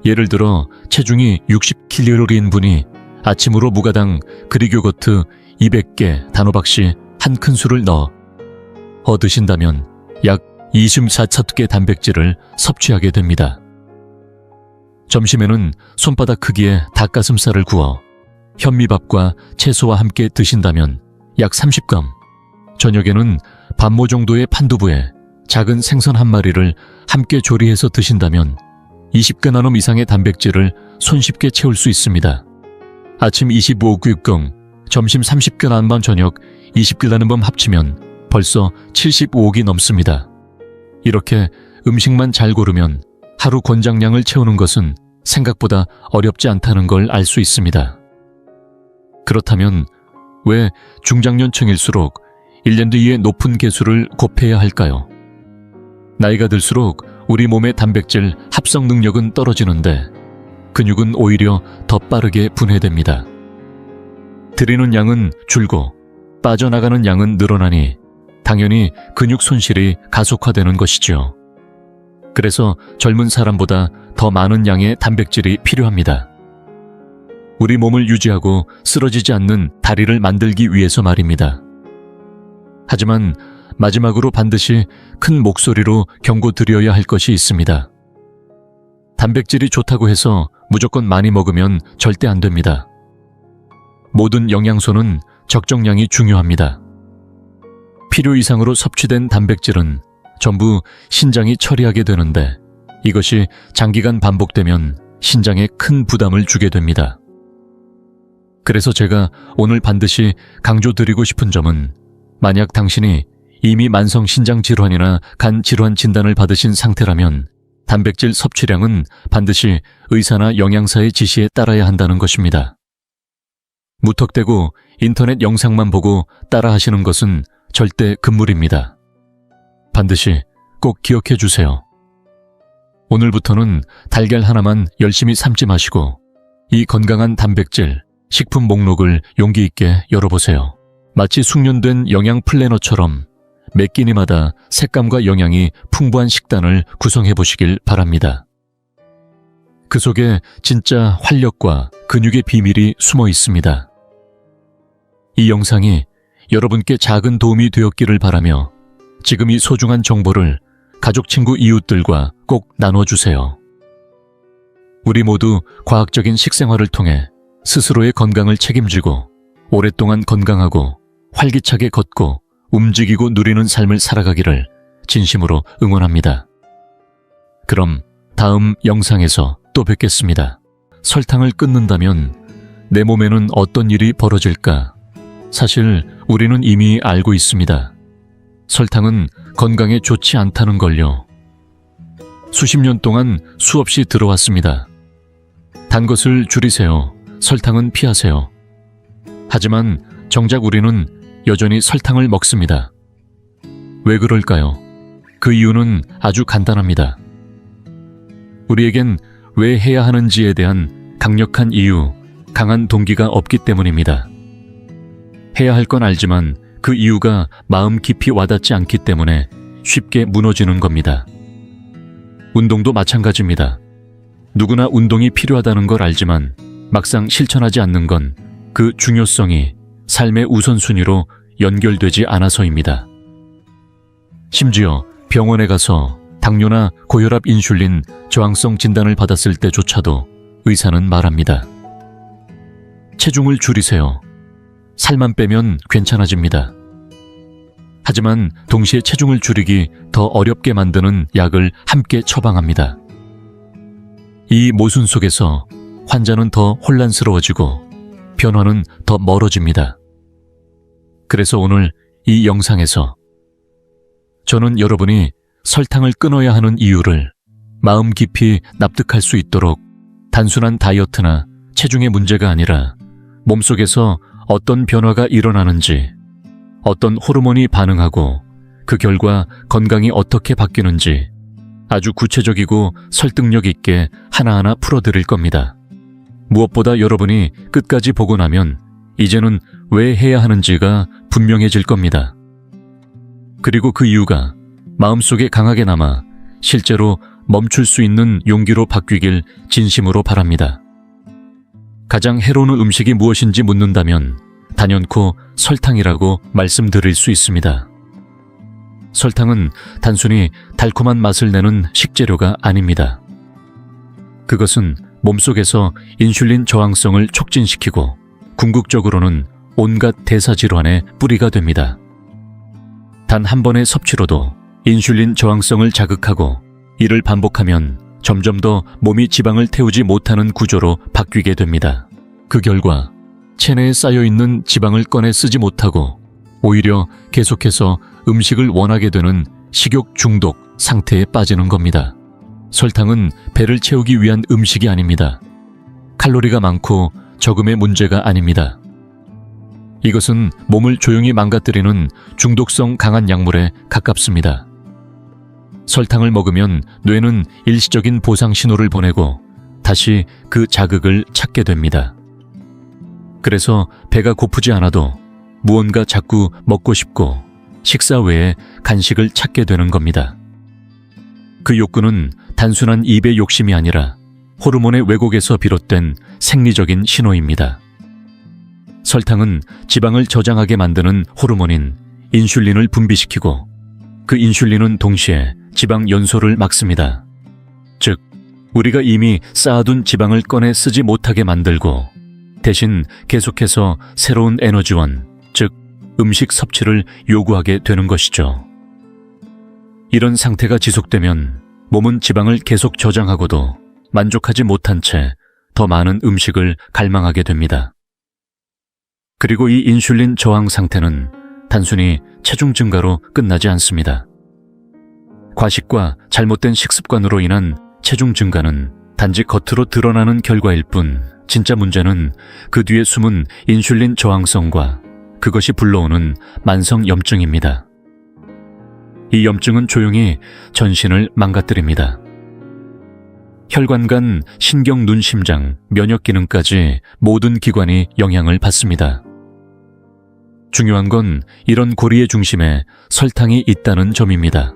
예를 들어 체중이 60kg인 분이 아침으로 무가당 그릭요거트 200개 단호박씨 한 큰술을 넣어 드신다면 약 24개 단백질을 섭취하게 됩니다. 점심에는 손바닥 크기의 닭가슴살을 구워 현미밥과 채소와 함께 드신다면 약 30g, 저녁에는 반모 정도의 판두부에 작은 생선 한 마리를 함께 조리해서 드신다면 20g 나눔 이상의 단백질을 손쉽게 채울 수 있습니다. 아침 25g, 점심 30g 나눔, 저녁 20g 나눔 합치면 벌써 75억이 넘습니다. 이렇게 음식만 잘 고르면 하루 권장량을 채우는 것은 생각보다 어렵지 않다는 걸 알 수 있습니다. 그렇다면 왜 중장년층일수록 1년 뒤에 높은 개수를 곱해야 할까요? 나이가 들수록 우리 몸의 단백질 합성 능력은 떨어지는데 근육은 오히려 더 빠르게 분해됩니다. 들이는 양은 줄고 빠져나가는 양은 늘어나니 당연히 근육 손실이 가속화되는 것이죠. 그래서 젊은 사람보다 더 많은 양의 단백질이 필요합니다. 우리 몸을 유지하고 쓰러지지 않는 다리를 만들기 위해서 말입니다. 하지만 마지막으로 반드시 큰 목소리로 경고드려야 할 것이 있습니다. 단백질이 좋다고 해서 무조건 많이 먹으면 절대 안 됩니다. 모든 영양소는 적정량이 중요합니다. 필요 이상으로 섭취된 단백질은 전부 신장이 처리하게 되는데 이것이 장기간 반복되면 신장에 큰 부담을 주게 됩니다. 그래서 제가 오늘 반드시 강조드리고 싶은 점은 만약 당신이 이미 만성 신장 질환이나 간 질환 진단을 받으신 상태라면 단백질 섭취량은 반드시 의사나 영양사의 지시에 따라야 한다는 것입니다. 무턱대고 인터넷 영상만 보고 따라 하시는 것은 절대 금물입니다. 반드시 꼭 기억해 주세요. 오늘부터는 달걀 하나만 열심히 삶지 마시고 이 건강한 단백질 식품 목록을 용기 있게 열어보세요. 마치 숙련된 영양 플래너처럼 매 끼니마다 색감과 영양이 풍부한 식단을 구성해 보시길 바랍니다. 그 속에 진짜 활력과 근육의 비밀이 숨어 있습니다. 이 영상이 여러분께 작은 도움이 되었기를 바라며 지금 이 소중한 정보를 가족, 친구, 이웃들과 꼭 나눠주세요. 우리 모두 과학적인 식생활을 통해 스스로의 건강을 책임지고 오랫동안 건강하고 활기차게 걷고 움직이고 누리는 삶을 살아가기를 진심으로 응원합니다. 그럼 다음 영상에서 또 뵙겠습니다. 설탕을 끊는다면 내 몸에는 어떤 일이 벌어질까? 사실 우리는 이미 알고 있습니다. 설탕은 건강에 좋지 않다는 걸요. 수십 년 동안 수없이 들어왔습니다. 단 것을 줄이세요. 설탕은 피하세요. 하지만 정작 우리는 여전히 설탕을 먹습니다. 왜 그럴까요? 그 이유는 아주 간단합니다. 우리에겐 왜 해야 하는지에 대한 강력한 이유, 강한 동기가 없기 때문입니다. 해야 할 건 알지만 그 이유가 마음 깊이 와닿지 않기 때문에 쉽게 무너지는 겁니다. 운동도 마찬가지입니다. 누구나 운동이 필요하다는 걸 알지만 막상 실천하지 않는 건 그 중요성이 삶의 우선순위로 연결되지 않아서입니다. 심지어 병원에 가서 당뇨나 고혈압, 인슐린 저항성 진단을 받았을 때조차도 의사는 말합니다. 체중을 줄이세요. 살만 빼면 괜찮아집니다. 하지만 동시에 체중을 줄이기 더 어렵게 만드는 약을 함께 처방합니다. 이 모순 속에서 환자는 더 혼란스러워지고 변화는 더 멀어집니다. 그래서 오늘 이 영상에서 저는 여러분이 설탕을 끊어야 하는 이유를 마음 깊이 납득할 수 있도록 단순한 다이어트나 체중의 문제가 아니라 몸속에서 어떤 변화가 일어나는지, 어떤 호르몬이 반응하고 그 결과 건강이 어떻게 바뀌는지 아주 구체적이고 설득력 있게 하나하나 풀어드릴 겁니다. 무엇보다 여러분이 끝까지 보고 나면 이제는 왜 해야 하는지가 분명해질 겁니다. 그리고 그 이유가 마음속에 강하게 남아 실제로 멈출 수 있는 용기로 바뀌길 진심으로 바랍니다. 가장 해로운 음식이 무엇인지 묻는다면 단연코 설탕이라고 말씀드릴 수 있습니다. 설탕은 단순히 달콤한 맛을 내는 식재료가 아닙니다. 그것은 몸속에서 인슐린 저항성을 촉진시키고 궁극적으로는 온갖 대사질환의 뿌리가 됩니다. 단 한 번의 섭취로도 인슐린 저항성을 자극하고 이를 반복하면 점점 더 몸이 지방을 태우지 못하는 구조로 바뀌게 됩니다. 그 결과 체내에 쌓여있는 지방을 꺼내 쓰지 못하고 오히려 계속해서 음식을 원하게 되는 식욕 중독 상태에 빠지는 겁니다. 설탕은 배를 채우기 위한 음식이 아닙니다. 칼로리가 많고 적음의 문제가 아닙니다. 이것은 몸을 조용히 망가뜨리는 중독성 강한 약물에 가깝습니다. 설탕을 먹으면 뇌는 일시적인 보상 신호를 보내고 다시 그 자극을 찾게 됩니다. 그래서 배가 고프지 않아도 무언가 자꾸 먹고 싶고 식사 외에 간식을 찾게 되는 겁니다. 그 욕구는 단순한 입의 욕심이 아니라 호르몬의 왜곡에서 비롯된 생리적인 신호입니다. 설탕은 지방을 저장하게 만드는 호르몬인 인슐린을 분비시키고 그 인슐린은 동시에 지방 연소를 막습니다. 즉, 우리가 이미 쌓아둔 지방을 꺼내 쓰지 못하게 만들고 대신 계속해서 새로운 에너지원, 즉 음식 섭취를 요구하게 되는 것이죠. 이런 상태가 지속되면 몸은 지방을 계속 저장하고도 만족하지 못한 채 더 많은 음식을 갈망하게 됩니다. 그리고 이 인슐린 저항 상태는 단순히 체중 증가로 끝나지 않습니다. 과식과 잘못된 식습관으로 인한 체중 증가는 단지 겉으로 드러나는 결과일 뿐, 진짜 문제는 그 뒤에 숨은 인슐린 저항성과 그것이 불러오는 만성 염증입니다. 이 염증은 조용히 전신을 망가뜨립니다. 혈관 간 신경, 눈, 심장, 면역 기능까지 모든 기관이 영향을 받습니다. 중요한 건 이런 고리의 중심에 설탕이 있다는 점입니다.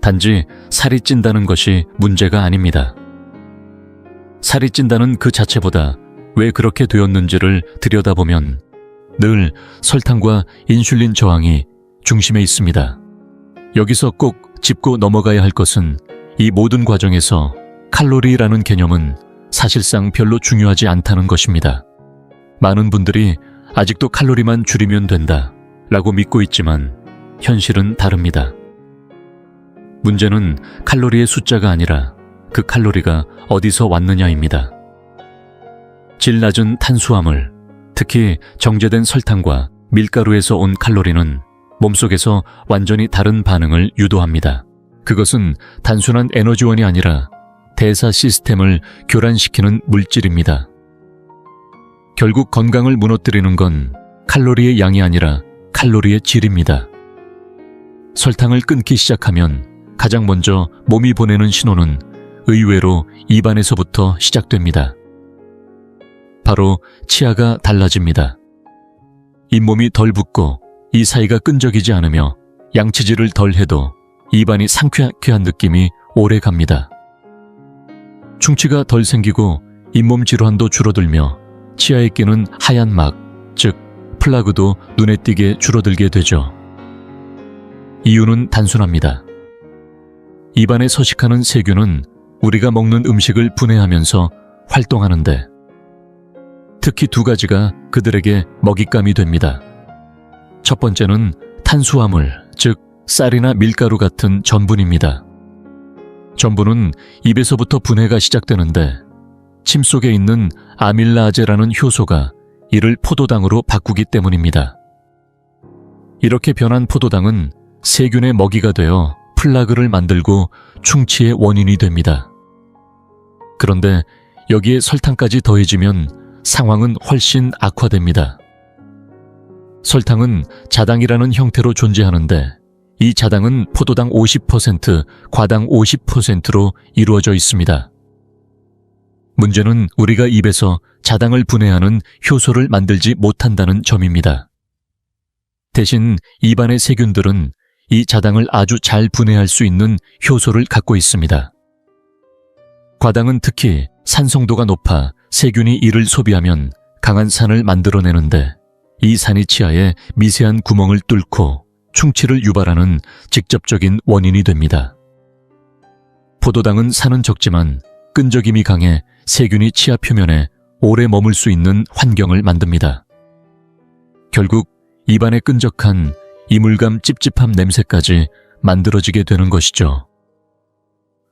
단지 살이 찐다는 것이 문제가 아닙니다. 살이 찐다는 그 자체보다 왜 그렇게 되었는지를 들여다보면 늘 설탕과 인슐린 저항이 중심에 있습니다. 여기서 꼭 짚고 넘어가야 할 것은 이 모든 과정에서 칼로리라는 개념은 사실상 별로 중요하지 않다는 것입니다. 많은 분들이 아직도 칼로리만 줄이면 된다 라고 믿고 있지만 현실은 다릅니다. 문제는 칼로리의 숫자가 아니라 그 칼로리가 어디서 왔느냐입니다. 질 낮은 탄수화물, 특히 정제된 설탕과 밀가루에서 온 칼로리는 몸속에서 완전히 다른 반응을 유도합니다. 그것은 단순한 에너지원이 아니라 대사 시스템을 교란시키는 물질입니다. 결국 건강을 무너뜨리는 건 칼로리의 양이 아니라 칼로리의 질입니다. 설탕을 끊기 시작하면 가장 먼저 몸이 보내는 신호는 의외로 입안에서부터 시작됩니다. 바로 치아가 달라집니다. 잇몸이 덜 붓고 이 사이가 끈적이지 않으며 양치질을 덜 해도 입안이 상쾌한 느낌이 오래 갑니다. 충치가 덜 생기고 잇몸 질환도 줄어들며 치아에 끼는 하얀 막, 즉 플라그도 눈에 띄게 줄어들게 되죠. 이유는 단순합니다. 입안에 서식하는 세균은 우리가 먹는 음식을 분해하면서 활동하는데 특히 두 가지가 그들에게 먹잇감이 됩니다. 첫 번째는 탄수화물, 즉 쌀이나 밀가루 같은 전분입니다. 전분은 입에서부터 분해가 시작되는데 침 속에 있는 아밀라아제라는 효소가 이를 포도당으로 바꾸기 때문입니다. 이렇게 변한 포도당은 세균의 먹이가 되어 플라그를 만들고 충치의 원인이 됩니다. 그런데 여기에 설탕까지 더해지면 상황은 훨씬 악화됩니다. 설탕은 자당이라는 형태로 존재하는데 이 자당은 포도당 50%, 과당 50%로 이루어져 있습니다. 문제는 우리가 입에서 자당을 분해하는 효소를 만들지 못한다는 점입니다. 대신 입안의 세균들은 이 자당을 아주 잘 분해할 수 있는 효소를 갖고 있습니다. 과당은 특히 산성도가 높아 세균이 이를 소비하면 강한 산을 만들어내는데 이 산이 치아에 미세한 구멍을 뚫고 충치를 유발하는 직접적인 원인이 됩니다. 포도당은 산은 적지만 끈적임이 강해 세균이 치아 표면에 오래 머물 수 있는 환경을 만듭니다. 결국 입안에 끈적한 이물감 찝찝함 냄새까지 만들어지게 되는 것이죠.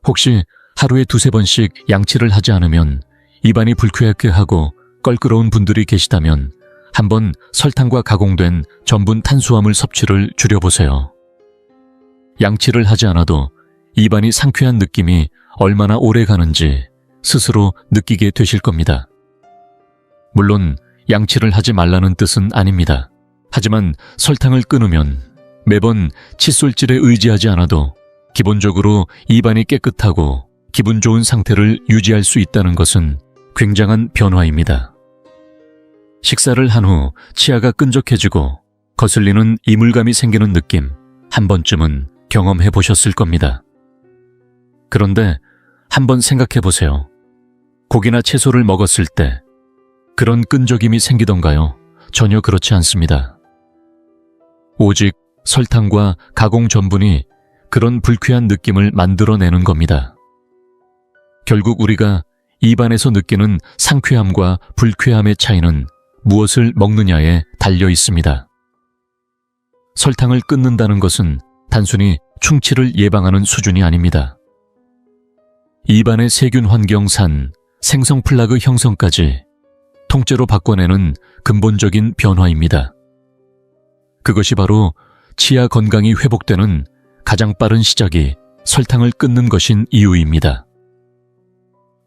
혹시 하루에 2-3번씩 양치를 하지 않으면 입안이 불쾌하게 하고 껄끄러운 분들이 계시다면 한번 설탕과 가공된 전분 탄수화물 섭취를 줄여보세요. 양치를 하지 않아도 입안이 상쾌한 느낌이 얼마나 오래 가는지 스스로 느끼게 되실 겁니다. 물론 양치를 하지 말라는 뜻은 아닙니다. 하지만 설탕을 끊으면 매번 칫솔질에 의지하지 않아도 기본적으로 입안이 깨끗하고 기분 좋은 상태를 유지할 수 있다는 것은 굉장한 변화입니다. 식사를 한 후 치아가 끈적해지고 거슬리는 이물감이 생기는 느낌 한 번쯤은 경험해 보셨을 겁니다. 그런데 한번 생각해 보세요. 고기나 채소를 먹었을 때 그런 끈적임이 생기던가요? 전혀 그렇지 않습니다. 오직 설탕과 가공 전분이 그런 불쾌한 느낌을 만들어내는 겁니다. 결국 우리가 입안에서 느끼는 상쾌함과 불쾌함의 차이는 무엇을 먹느냐에 달려 있습니다. 설탕을 끊는다는 것은 단순히 충치를 예방하는 수준이 아닙니다. 입안의 세균 환경산, 생성 플라그 형성까지 통째로 바꿔내는 근본적인 변화입니다. 그것이 바로 치아 건강이 회복되는 가장 빠른 시작이 설탕을 끊는 것인 이유입니다.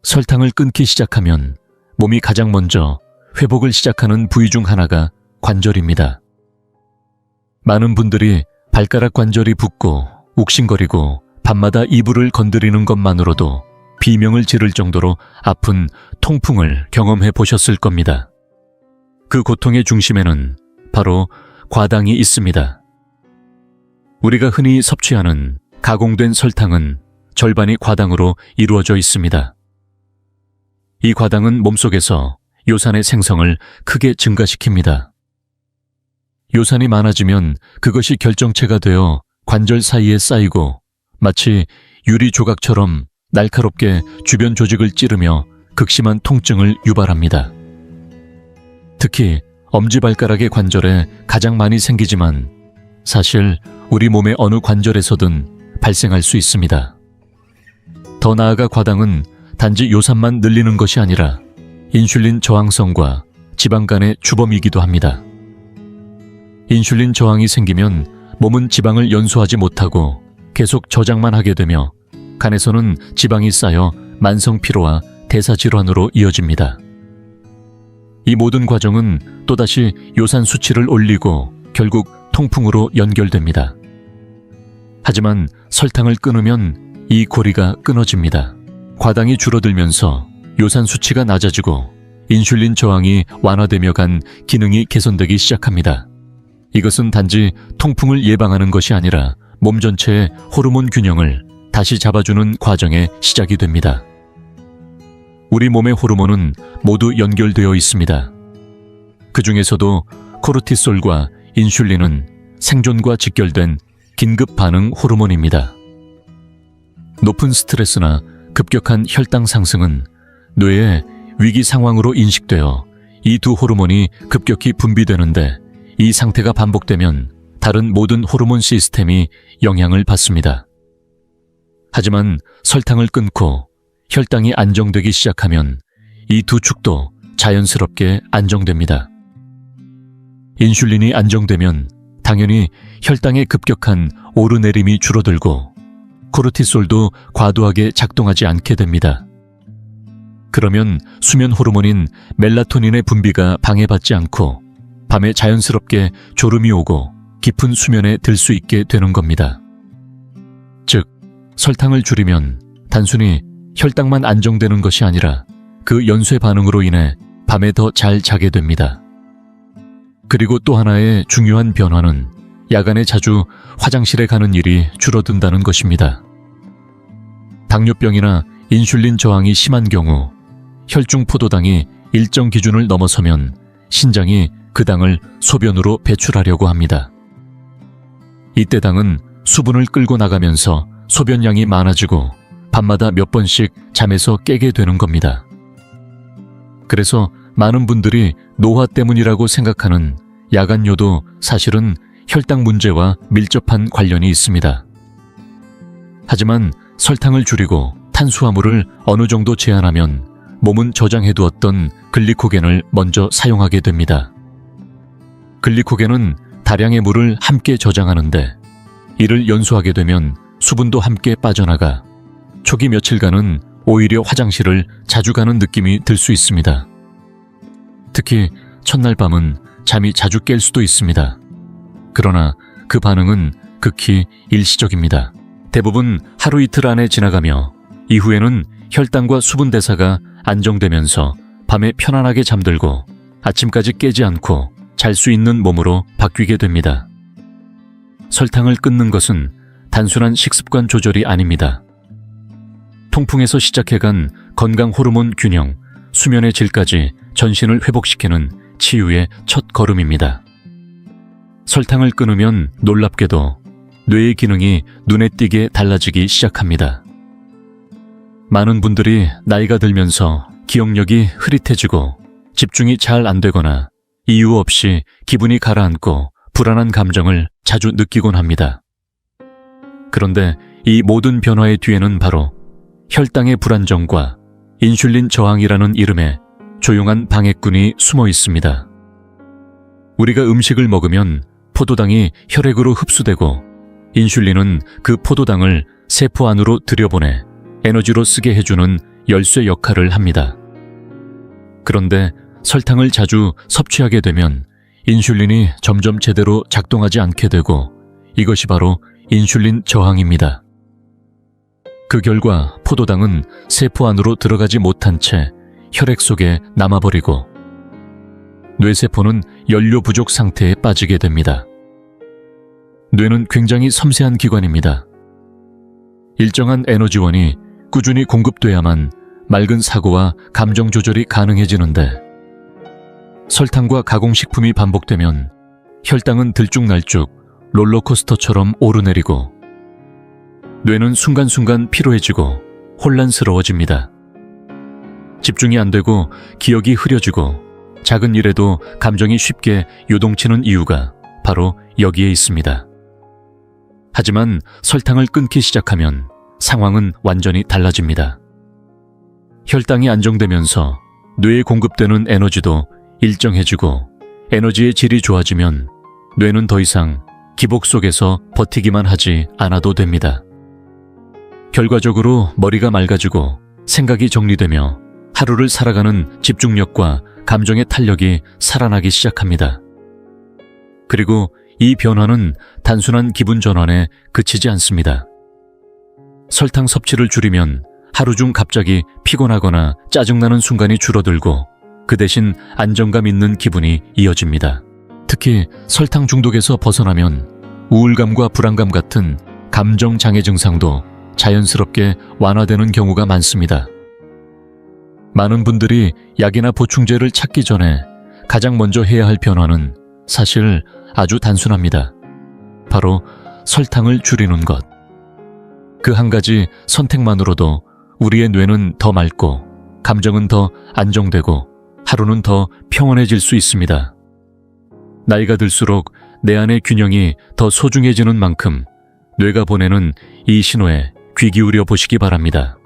설탕을 끊기 시작하면 몸이 가장 먼저 회복을 시작하는 부위 중 하나가 관절입니다. 많은 분들이 발가락 관절이 붓고 욱신거리고 밤마다 이불을 건드리는 것만으로도 비명을 지를 정도로 아픈 통풍을 경험해 보셨을 겁니다. 그 고통의 중심에는 바로 과당이 있습니다. 우리가 흔히 섭취하는 가공된 설탕은 절반이 과당으로 이루어져 있습니다. 이 과당은 몸속에서 요산의 생성을 크게 증가시킵니다. 요산이 많아지면 그것이 결정체가 되어 관절 사이에 쌓이고 마치 유리 조각처럼 날카롭게 주변 조직을 찌르며 극심한 통증을 유발합니다. 특히 엄지발가락의 관절에 가장 많이 생기지만 사실 우리 몸의 어느 관절에서든 발생할 수 있습니다. 더 나아가 과당은 단지 요산만 늘리는 것이 아니라 인슐린 저항성과 지방간의 주범이기도 합니다. 인슐린 저항이 생기면 몸은 지방을 연소하지 못하고 계속 저장만 하게 되며 간에서는 지방이 쌓여 만성 피로와 대사질환으로 이어집니다. 이 모든 과정은 또다시 요산 수치를 올리고 결국 통풍으로 연결됩니다. 하지만 설탕을 끊으면 이 고리가 끊어집니다. 과당이 줄어들면서 요산 수치가 낮아지고 인슐린 저항이 완화되며 간 기능이 개선되기 시작합니다. 이것은 단지 통풍을 예방하는 것이 아니라 몸 전체의 호르몬 균형을 다시 잡아주는 과정의 시작이 됩니다. 우리 몸의 호르몬은 모두 연결되어 있습니다. 그 중에서도 코르티솔과 인슐린은 생존과 직결된 긴급 반응 호르몬입니다. 높은 스트레스나 급격한 혈당 상승은 뇌의 위기 상황으로 인식되어 이 두 호르몬이 급격히 분비되는데 이 상태가 반복되면 다른 모든 호르몬 시스템이 영향을 받습니다. 하지만 설탕을 끊고 혈당이 안정되기 시작하면 이 두 축도 자연스럽게 안정됩니다. 인슐린이 안정되면 당연히 혈당의 급격한 오르내림이 줄어들고 코르티솔도 과도하게 작동하지 않게 됩니다. 그러면 수면 호르몬인 멜라토닌의 분비가 방해받지 않고 밤에 자연스럽게 졸음이 오고 깊은 수면에 들 수 있게 되는 겁니다. 즉, 설탕을 줄이면 단순히 혈당만 안정되는 것이 아니라 그 연쇄 반응으로 인해 밤에 더 잘 자게 됩니다. 그리고 또 하나의 중요한 변화는 야간에 자주 화장실에 가는 일이 줄어든다는 것입니다. 당뇨병이나 인슐린 저항이 심한 경우 혈중 포도당이 일정 기준을 넘어서면 신장이 그 당을 소변으로 배출하려고 합니다. 이때 당은 수분을 끌고 나가면서 소변량이 많아지고 밤마다 몇 번씩 잠에서 깨게 되는 겁니다. 그래서 많은 분들이 노화 때문이라고 생각하는 야간뇨도 사실은 혈당 문제와 밀접한 관련이 있습니다. 하지만 설탕을 줄이고 탄수화물을 어느 정도 제한하면 몸은 저장해두었던 글리코겐을 먼저 사용하게 됩니다. 글리코겐은 다량의 물을 함께 저장하는데 이를 연소하게 되면 수분도 함께 빠져나가 초기 며칠간은 오히려 화장실을 자주 가는 느낌이 들 수 있습니다. 특히 첫날 밤은 잠이 자주 깰 수도 있습니다. 그러나 그 반응은 극히 일시적입니다. 대부분 하루 이틀 안에 지나가며 이후에는 혈당과 수분 대사가 안정되면서 밤에 편안하게 잠들고 아침까지 깨지 않고 잘 수 있는 몸으로 바뀌게 됩니다. 설탕을 끊는 것은 단순한 식습관 조절이 아닙니다. 통풍에서 시작해간 건강 호르몬 균형, 수면의 질까지 전신을 회복시키는 치유의 첫 걸음입니다. 설탕을 끊으면 놀랍게도 뇌의 기능이 눈에 띄게 달라지기 시작합니다. 많은 분들이 나이가 들면서 기억력이 흐릿해지고 집중이 잘 안 되거나 이유 없이 기분이 가라앉고 불안한 감정을 자주 느끼곤 합니다. 그런데 이 모든 변화의 뒤에는 바로 혈당의 불안정과 인슐린 저항이라는 이름의 조용한 방해꾼이 숨어 있습니다. 우리가 음식을 먹으면 포도당이 혈액으로 흡수되고 인슐린은 그 포도당을 세포 안으로 들여보내 에너지로 쓰게 해주는 열쇠 역할을 합니다. 그런데 설탕을 자주 섭취하게 되면 인슐린이 점점 제대로 작동하지 않게 되고 이것이 바로 인슐린 저항입니다. 그 결과 포도당은 세포 안으로 들어가지 못한 채 혈액 속에 남아버리고 뇌세포는 연료 부족 상태에 빠지게 됩니다. 뇌는 굉장히 섬세한 기관입니다. 일정한 에너지원이 꾸준히 공급돼야만 맑은 사고와 감정 조절이 가능해지는데 설탕과 가공식품이 반복되면 혈당은 들쭉날쭉 롤러코스터처럼 오르내리고 뇌는 순간순간 피로해지고 혼란스러워집니다. 집중이 안 되고 기억이 흐려지고 작은 일에도 감정이 쉽게 요동치는 이유가 바로 여기에 있습니다. 하지만 설탕을 끊기 시작하면 상황은 완전히 달라집니다. 혈당이 안정되면서 뇌에 공급되는 에너지도 일정해지고 에너지의 질이 좋아지면 뇌는 더 이상 기복 속에서 버티기만 하지 않아도 됩니다. 결과적으로 머리가 맑아지고 생각이 정리되며 하루를 살아가는 집중력과 감정의 탄력이 살아나기 시작합니다. 그리고 이 변화는 단순한 기분 전환에 그치지 않습니다. 설탕 섭취를 줄이면 하루 중 갑자기 피곤하거나 짜증나는 순간이 줄어들고 그 대신 안정감 있는 기분이 이어집니다. 특히 설탕 중독에서 벗어나면 우울감과 불안감 같은 감정 장애 증상도 자연스럽게 완화되는 경우가 많습니다. 많은 분들이 약이나 보충제를 찾기 전에 가장 먼저 해야 할 변화는 사실 아주 단순합니다. 바로 설탕을 줄이는 것. 그 한 가지 선택만으로도 우리의 뇌는 더 맑고 감정은 더 안정되고 하루는 더 평온해질 수 있습니다. 나이가 들수록 내 안의 균형이 더 소중해지는 만큼 뇌가 보내는 이 신호에 귀 기울여 보시기 바랍니다.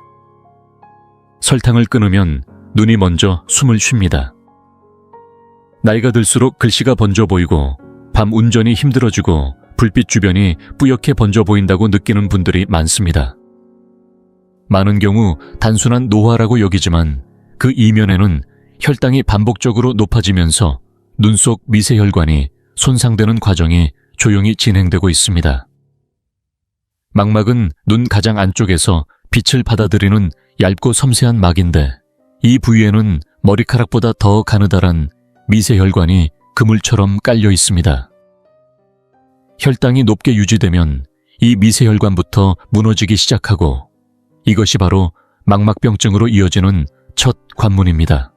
설탕을 끊으면 눈이 먼저 숨을 쉽니다. 나이가 들수록 글씨가 번져 보이고 밤 운전이 힘들어지고 불빛 주변이 뿌옇게 번져 보인다고 느끼는 분들이 많습니다. 많은 경우 단순한 노화라고 여기지만 그 이면에는 혈당이 반복적으로 높아지면서 눈 속 미세혈관이 손상되는 과정이 조용히 진행되고 있습니다. 망막은 눈 가장 안쪽에서 빛을 받아들이는 얇고 섬세한 막인데 이 부위에는 머리카락보다 더 가느다란 미세혈관이 그물처럼 깔려 있습니다. 혈당이 높게 유지되면 이 미세혈관부터 무너지기 시작하고 이것이 바로 망막병증으로 이어지는 첫 관문입니다.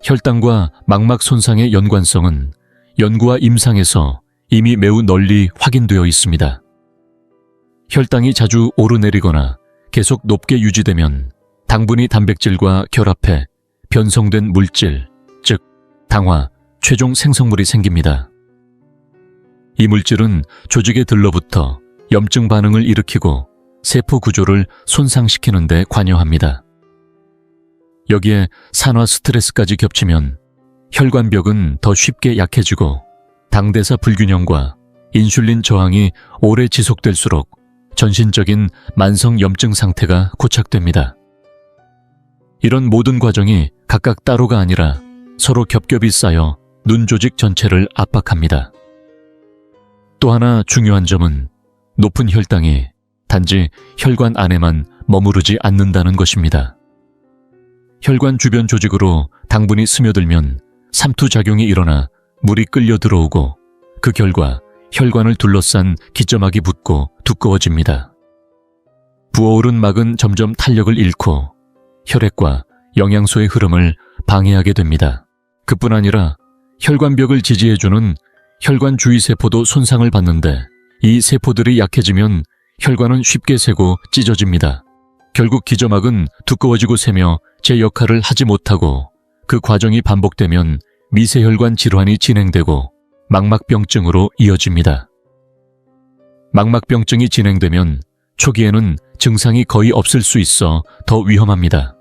혈당과 망막 손상의 연관성은 연구와 임상에서 이미 매우 널리 확인되어 있습니다. 혈당이 자주 오르내리거나 계속 높게 유지되면 당분이 단백질과 결합해 변성된 물질, 즉 당화, 최종 생성물이 생깁니다. 이 물질은 조직에 들러붙어 염증 반응을 일으키고 세포 구조를 손상시키는 데 관여합니다. 여기에 산화 스트레스까지 겹치면 혈관벽은 더 쉽게 약해지고 당대사 불균형과 인슐린 저항이 오래 지속될수록 전신적인 만성 염증 상태가 고착됩니다. 이런 모든 과정이 각각 따로가 아니라 서로 겹겹이 쌓여 눈 조직 전체를 압박합니다. 또 하나 중요한 점은 높은 혈당이 단지 혈관 안에만 머무르지 않는다는 것입니다. 혈관 주변 조직으로 당분이 스며들면 삼투작용이 일어나 물이 끌려 들어오고 그 결과 혈관을 둘러싼 기점막이 붓고 두꺼워집니다. 부어오른 막은 점점 탄력을 잃고 혈액과 영양소의 흐름을 방해하게 됩니다. 그뿐 아니라 혈관벽을 지지해주는 혈관 주위 세포도 손상을 받는데 이 세포들이 약해지면 혈관은 쉽게 새고 찢어집니다. 결국 기저막은 두꺼워지고 새며 제 역할을 하지 못하고 그 과정이 반복되면 미세혈관 질환이 진행되고 망막병증으로 이어집니다. 망막병증이 진행되면 초기에는 증상이 거의 없을 수 있어 더 위험합니다.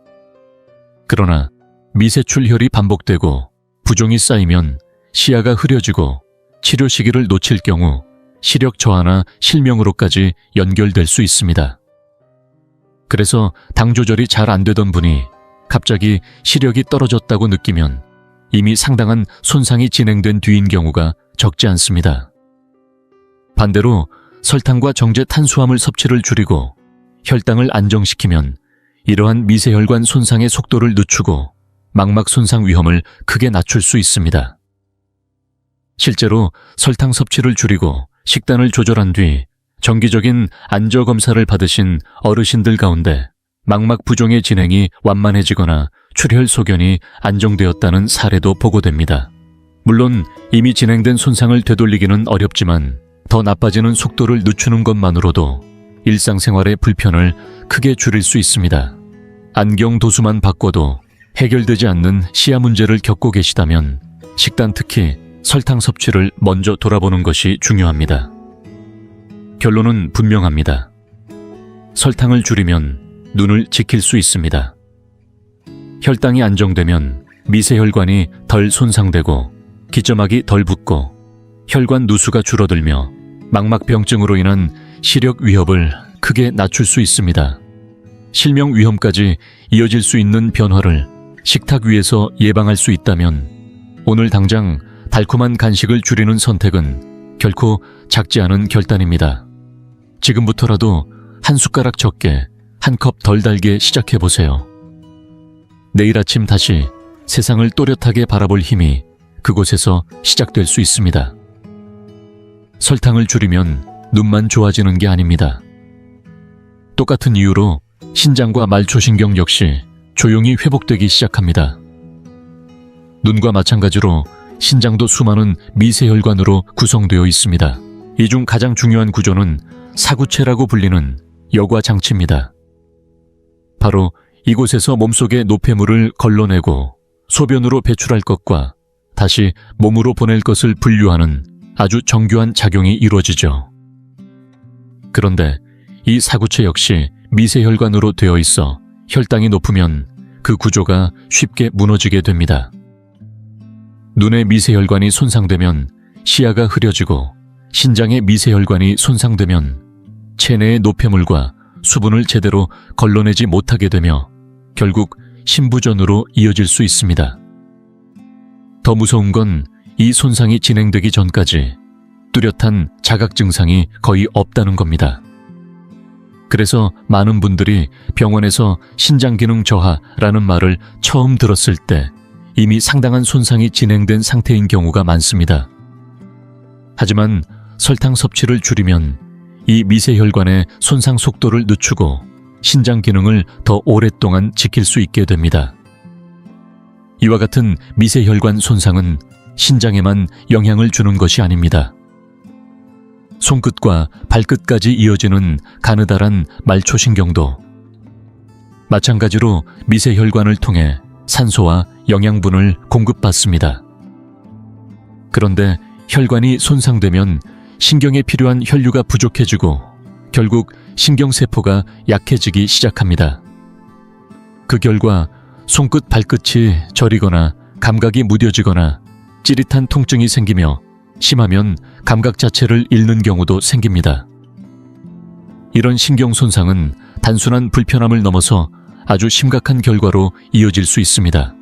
그러나 미세출혈이 반복되고 부종이 쌓이면 시야가 흐려지고 치료 시기를 놓칠 경우 시력 저하나 실명으로까지 연결될 수 있습니다. 그래서 당 조절이 잘 안 되던 분이 갑자기 시력이 떨어졌다고 느끼면 이미 상당한 손상이 진행된 뒤인 경우가 적지 않습니다. 반대로 설탕과 정제 탄수화물 섭취를 줄이고 혈당을 안정시키면 이러한 미세혈관 손상의 속도를 늦추고 망막 손상 위험을 크게 낮출 수 있습니다. 실제로 설탕 섭취를 줄이고 식단을 조절한 뒤 정기적인 안저 검사를 받으신 어르신들 가운데 망막 부종의 진행이 완만해지거나 출혈 소견이 안정되었다는 사례도 보고됩니다. 물론 이미 진행된 손상을 되돌리기는 어렵지만 더 나빠지는 속도를 늦추는 것만으로도 일상생활의 불편을 크게 줄일 수 있습니다. 안경 도수만 바꿔도 해결되지 않는 시야 문제를 겪고 계시다면 식단, 특히 설탕 섭취를 먼저 돌아보는 것이 중요합니다. 결론은 분명합니다. 설탕을 줄이면 눈을 지킬 수 있습니다. 혈당이 안정되면 미세혈관이 덜 손상되고 기저막이 덜 붓고 혈관 누수가 줄어들며 망막병증으로 인한 시력 위협을 크게 낮출 수 있습니다. 실명 위험까지 이어질 수 있는 변화를 식탁 위에서 예방할 수 있다면 오늘 당장 달콤한 간식을 줄이는 선택은 결코 작지 않은 결단입니다. 지금부터라도 한 숟가락 적게, 한 컵 덜 달게 시작해보세요. 내일 아침 다시 세상을 또렷하게 바라볼 힘이 그곳에서 시작될 수 있습니다. 설탕을 줄이면 눈만 좋아지는 게 아닙니다. 똑같은 이유로 신장과 말초신경 역시 조용히 회복되기 시작합니다. 눈과 마찬가지로 신장도 수많은 미세혈관으로 구성되어 있습니다. 이 중 가장 중요한 구조는 사구체라고 불리는 여과장치입니다. 바로 이곳에서 몸속의 노폐물을 걸러내고 소변으로 배출할 것과 다시 몸으로 보낼 것을 분류하는 아주 정교한 작용이 이루어지죠. 그런데 이 사구체 역시 미세혈관으로 되어 있어 혈당이 높으면 그 구조가 쉽게 무너지게 됩니다. 눈의 미세혈관이 손상되면 시야가 흐려지고 신장의 미세혈관이 손상되면 체내의 노폐물과 수분을 제대로 걸러내지 못하게 되며 결국 심부전으로 이어질 수 있습니다. 더 무서운 건 이 손상이 진행되기 전까지 뚜렷한 자각 증상이 거의 없다는 겁니다. 그래서 많은 분들이 병원에서 신장기능 저하라는 말을 처음 들었을 때 이미 상당한 손상이 진행된 상태인 경우가 많습니다. 하지만 설탕 섭취를 줄이면 이 미세혈관의 손상 속도를 늦추고 신장 기능을 더 오랫동안 지킬 수 있게 됩니다. 이와 같은 미세혈관 손상은 신장에만 영향을 주는 것이 아닙니다. 손끝과 발끝까지 이어지는 가느다란 말초신경도 마찬가지로 미세혈관을 통해 산소와 영양분을 공급받습니다. 그런데 혈관이 손상되면 신경에 필요한 혈류가 부족해지고 결국 신경세포가 약해지기 시작합니다. 그 결과 손끝, 발끝이 저리거나 감각이 무뎌지거나 찌릿한 통증이 생기며 심하면 감각 자체를 잃는 경우도 생깁니다. 이런 신경 손상은 단순한 불편함을 넘어서 아주 심각한 결과로 이어질 수 있습니다.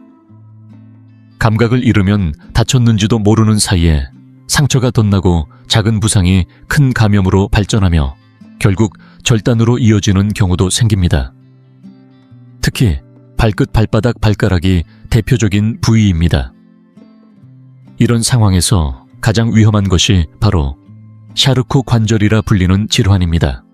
감각을 잃으면 다쳤는지도 모르는 사이에 상처가 덧나고 작은 부상이 큰 감염으로 발전하며 결국 절단으로 이어지는 경우도 생깁니다. 특히 발끝, 발바닥, 발가락이 대표적인 부위입니다. 이런 상황에서 가장 위험한 것이 바로 샤르코 관절이라 불리는 질환입니다.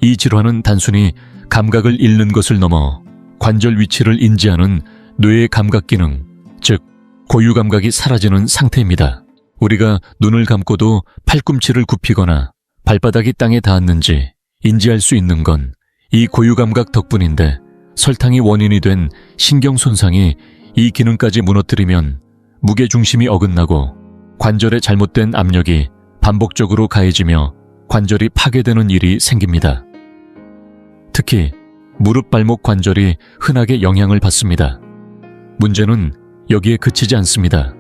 이 질환은 단순히 감각을 잃는 것을 넘어 관절 위치를 인지하는 뇌의 감각 기능, 즉 고유 감각이 사라지는 상태입니다. 우리가 눈을 감고도 팔꿈치를 굽히거나 발바닥이 땅에 닿았는지 인지할 수 있는 건 이 고유 감각 덕분인데, 설탕이 원인이 된 신경 손상이 이 기능까지 무너뜨리면 무게중심이 어긋나고 관절에 잘못된 압력이 반복적으로 가해지며 관절이 파괴되는 일이 생깁니다. 특히 무릎 발목 관절이 흔하게 영향을 받습니다. 문제는 여기에 그치지 않습니다.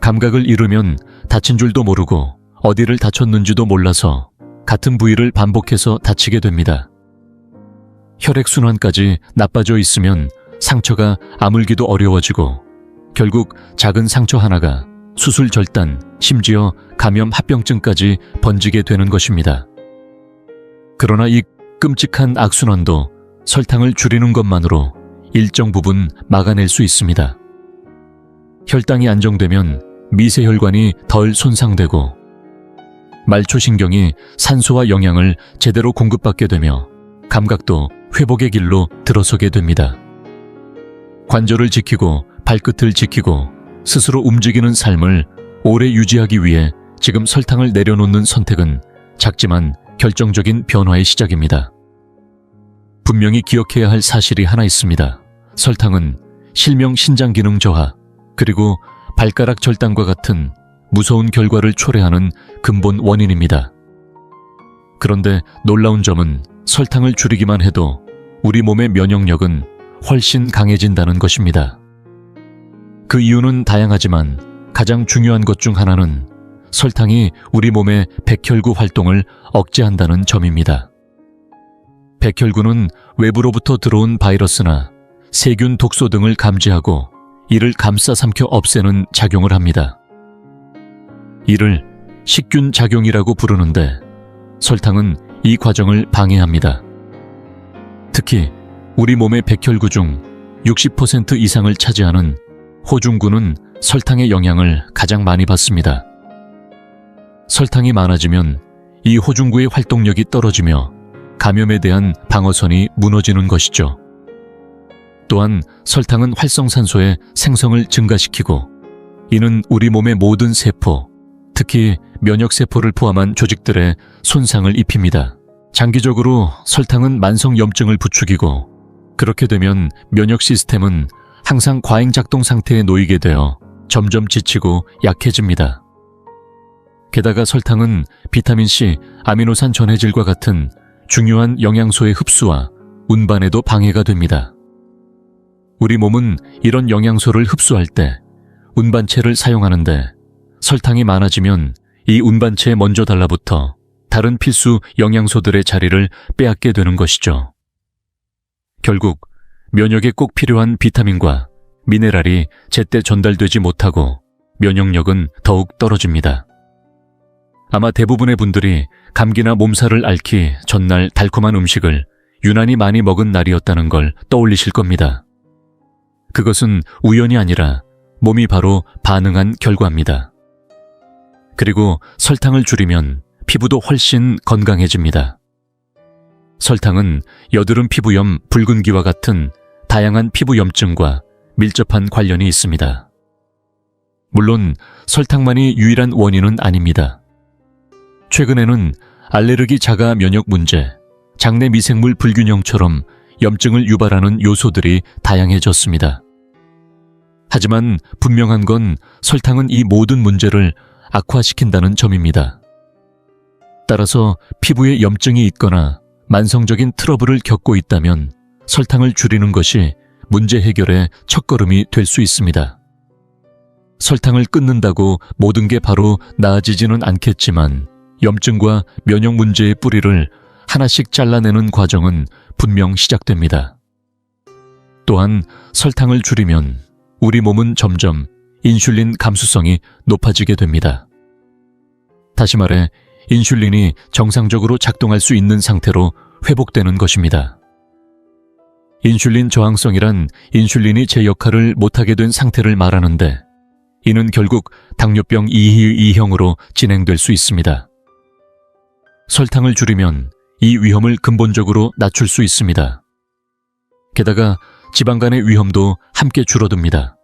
감각을 잃으면 다친 줄도 모르고 어디를 다쳤는지도 몰라서 같은 부위를 반복해서 다치게 됩니다. 혈액순환까지 나빠져 있으면 상처가 아물기도 어려워지고 결국 작은 상처 하나가 수술 절단, 심지어 감염 합병증까지 번지게 되는 것입니다. 그러나 이 끔찍한 악순환도 설탕을 줄이는 것만으로 일정 부분 막아낼 수 있습니다. 혈당이 안정되면 미세혈관이 덜 손상되고 말초신경이 산소와 영양을 제대로 공급받게 되며 감각도 회복의 길로 들어서게 됩니다. 관절을 지키고 발끝을 지키고 스스로 움직이는 삶을 오래 유지하기 위해 지금 설탕을 내려놓는 선택은 작지만 결정적인 변화의 시작입니다. 분명히 기억해야 할 사실이 하나 있습니다. 설탕은 실명 신장 기능 저하, 그리고 발가락 절단과 같은 무서운 결과를 초래하는 근본 원인입니다. 그런데 놀라운 점은 설탕을 줄이기만 해도 우리 몸의 면역력은 훨씬 강해진다는 것입니다. 그 이유는 다양하지만 가장 중요한 것 중 하나는 설탕이 우리 몸의 백혈구 활동을 억제한다는 점입니다. 백혈구는 외부로부터 들어온 바이러스나 세균, 독소 등을 감지하고 이를 감싸 삼켜 없애는 작용을 합니다. 이를 식균 작용이라고 부르는데 설탕은 이 과정을 방해합니다. 특히 우리 몸의 백혈구 중 60% 이상을 차지하는 호중구는 설탕의 영향을 가장 많이 받습니다. 설탕이 많아지면 이 호중구의 활동력이 떨어지며 감염에 대한 방어선이 무너지는 것이죠. 또한 설탕은 활성산소의 생성을 증가시키고 이는 우리 몸의 모든 세포, 특히 면역세포를 포함한 조직들에 손상을 입힙니다. 장기적으로 설탕은 만성염증을 부추기고 그렇게 되면 면역 시스템은 항상 과잉작동 상태에 놓이게 되어 점점 지치고 약해집니다. 게다가 설탕은 비타민C, 아미노산 전해질과 같은 중요한 영양소의 흡수와 운반에도 방해가 됩니다. 우리 몸은 이런 영양소를 흡수할 때 운반체를 사용하는데 설탕이 많아지면 이 운반체에 먼저 달라붙어 다른 필수 영양소들의 자리를 빼앗게 되는 것이죠. 결국 면역에 꼭 필요한 비타민과 미네랄이 제때 전달되지 못하고 면역력은 더욱 떨어집니다. 아마 대부분의 분들이 감기나 몸살을 앓기 전날 달콤한 음식을 유난히 많이 먹은 날이었다는 걸 떠올리실 겁니다. 그것은 우연이 아니라 몸이 바로 반응한 결과입니다. 그리고 설탕을 줄이면 피부도 훨씬 건강해집니다. 설탕은 여드름 피부염, 붉은기와 같은 다양한 피부염증과 밀접한 관련이 있습니다. 물론 설탕만이 유일한 원인은 아닙니다. 최근에는 알레르기 자가 면역 문제, 장내 미생물 불균형처럼 염증을 유발하는 요소들이 다양해졌습니다. 하지만 분명한 건 설탕은 이 모든 문제를 악화시킨다는 점입니다. 따라서 피부에 염증이 있거나 만성적인 트러블을 겪고 있다면 설탕을 줄이는 것이 문제 해결의 첫걸음이 될 수 있습니다. 설탕을 끊는다고 모든 게 바로 나아지지는 않겠지만 염증과 면역 문제의 뿌리를 하나씩 잘라내는 과정은 분명 시작됩니다. 또한 설탕을 줄이면 우리 몸은 점점 인슐린 감수성이 높아지게 됩니다. 다시 말해 인슐린이 정상적으로 작동할 수 있는 상태로 회복되는 것입니다. 인슐린 저항성이란 인슐린이 제 역할을 못하게 된 상태를 말하는데 이는 결국 당뇨병 2의 2형으로 진행될 수 있습니다. 설탕을 줄이면 이 위험을 근본적으로 낮출 수 있습니다. 게다가 지방간의 위험도 함께 줄어듭니다.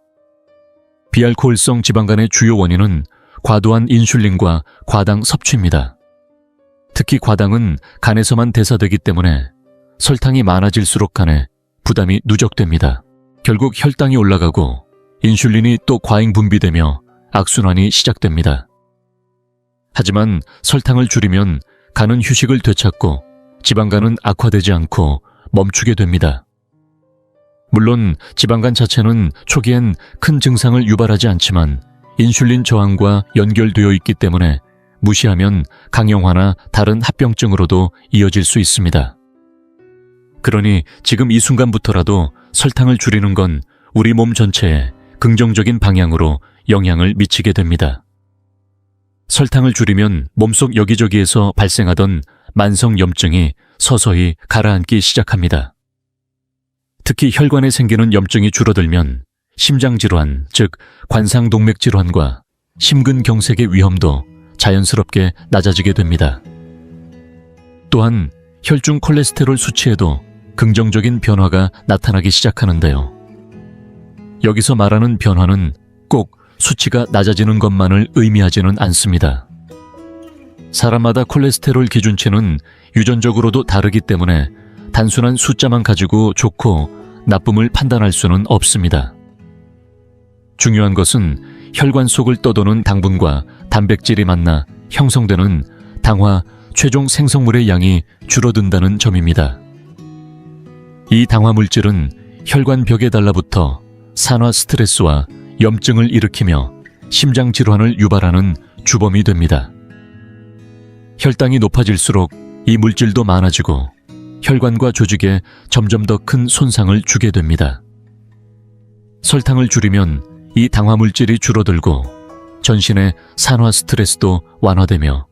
비알코올성 지방간의 주요 원인은 과도한 인슐린과 과당 섭취입니다. 특히 과당은 간에서만 대사되기 때문에 설탕이 많아질수록 간에 부담이 누적됩니다. 결국 혈당이 올라가고 인슐린이 또 과잉 분비되며 악순환이 시작됩니다. 하지만 설탕을 줄이면 간은 휴식을 되찾고 지방간은 악화되지 않고 멈추게 됩니다. 물론 지방간 자체는 초기엔 큰 증상을 유발하지 않지만 인슐린 저항과 연결되어 있기 때문에 무시하면 강형화나 다른 합병증으로도 이어질 수 있습니다. 그러니 지금 이 순간부터라도 설탕을 줄이는 건 우리 몸 전체에 긍정적인 방향으로 영향을 미치게 됩니다. 설탕을 줄이면 몸속 여기저기에서 발생하던 만성 염증이 서서히 가라앉기 시작합니다. 특히 혈관에 생기는 염증이 줄어들면 심장질환, 즉 관상동맥질환과 심근경색의 위험도 자연스럽게 낮아지게 됩니다. 또한 혈중 콜레스테롤 수치에도 긍정적인 변화가 나타나기 시작하는데요. 여기서 말하는 변화는 꼭 수치가 낮아지는 것만을 의미하지는 않습니다. 사람마다 콜레스테롤 기준치는 유전적으로도 다르기 때문에 단순한 숫자만 가지고 좋고 나쁨을 판단할 수는 없습니다. 중요한 것은 혈관 속을 떠도는 당분과 단백질이 만나 형성되는 당화 최종 생성물의 양이 줄어든다는 점입니다. 이 당화 물질은 혈관 벽에 달라붙어 산화 스트레스와 염증을 일으키며 심장 질환을 유발하는 주범이 됩니다. 혈당이 높아질수록 이 물질도 많아지고 혈관과 조직에 점점 더 큰 손상을 주게 됩니다. 설탕을 줄이면 이 당화 물질이 줄어들고 전신의 산화 스트레스도 완화되며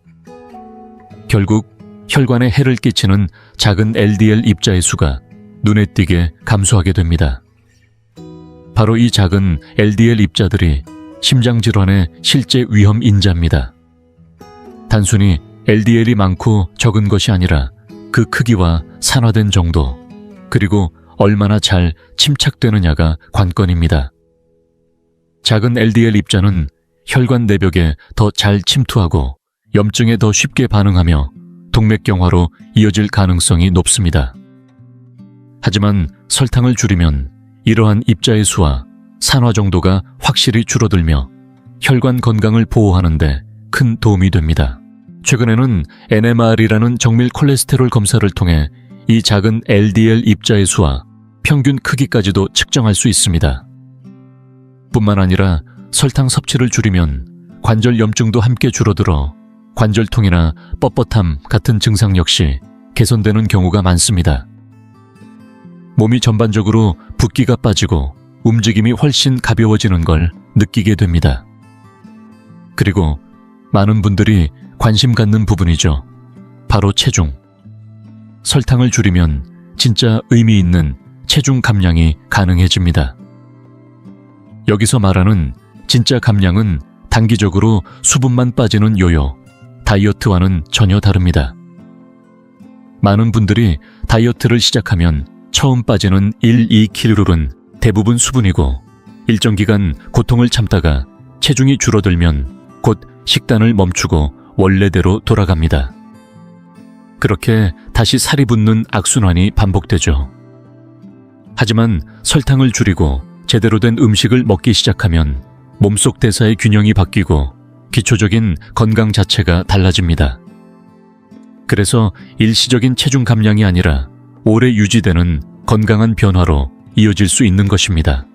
결국 혈관에 해를 끼치는 작은 LDL 입자의 수가 눈에 띄게 감소하게 됩니다. 바로 이 작은 LDL 입자들이 심장질환의 실제 위험 인자입니다. 단순히 LDL이 많고 적은 것이 아니라 그 크기와 산화된 정도, 그리고 얼마나 잘 침착되느냐가 관건입니다. 작은 LDL 입자는 혈관 내벽에 더 잘 침투하고 염증에 더 쉽게 반응하며 동맥경화로 이어질 가능성이 높습니다. 하지만 설탕을 줄이면 이러한 입자의 수와 산화 정도가 확실히 줄어들며 혈관 건강을 보호하는 데 큰 도움이 됩니다. 최근에는 NMR이라는 정밀 콜레스테롤 검사를 통해 이 작은 LDL 입자의 수와 평균 크기까지도 측정할 수 있습니다. 뿐만 아니라 설탕 섭취를 줄이면 관절 염증도 함께 줄어들어 관절통이나 뻣뻣함 같은 증상 역시 개선되는 경우가 많습니다. 몸이 전반적으로 붓기가 빠지고 움직임이 훨씬 가벼워지는 걸 느끼게 됩니다. 그리고 많은 분들이 관심 갖는 부분이죠. 바로 체중. 설탕을 줄이면 진짜 의미 있는 체중 감량이 가능해집니다. 여기서 말하는 진짜 감량은 단기적으로 수분만 빠지는 요요, 다이어트와는 전혀 다릅니다. 많은 분들이 다이어트를 시작하면 처음 빠지는 1-2kg은 대부분 수분이고 일정 기간 고통을 참다가 체중이 줄어들면 곧 식단을 멈추고 원래대로 돌아갑니다. 그렇게 다시 살이 붙는 악순환이 반복되죠. 하지만 설탕을 줄이고 제대로 된 음식을 먹기 시작하면 몸속 대사의 균형이 바뀌고 기초적인 건강 자체가 달라집니다. 그래서 일시적인 체중 감량이 아니라 오래 유지되는 건강한 변화로 이어질 수 있는 것입니다.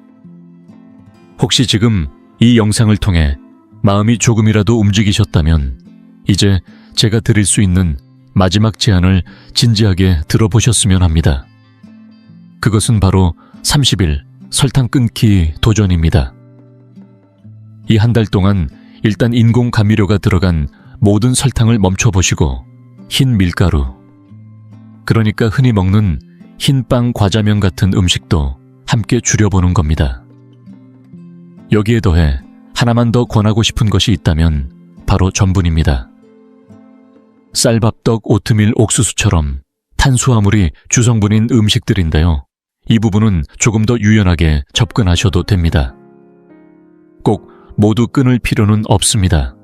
혹시 지금 이 영상을 통해 마음이 조금이라도 움직이셨다면 이제 제가 드릴 수 있는 마지막 제안을 진지하게 들어보셨으면 합니다. 그것은 바로 30일 설탕 끊기 도전입니다. 이 한 달 동안 일단 인공 감미료가 들어간 모든 설탕을 멈춰보시고 흰 밀가루, 그러니까 흔히 먹는 흰빵 과자면 같은 음식도 함께 줄여보는 겁니다. 여기에 더해 하나만 더 권하고 싶은 것이 있다면 바로 전분입니다. 쌀밥떡, 오트밀, 옥수수처럼 탄수화물이 주성분인 음식들인데요. 이 부분은 조금 더 유연하게 접근하셔도 됩니다. 꼭 모두 끊을 필요는 없습니다.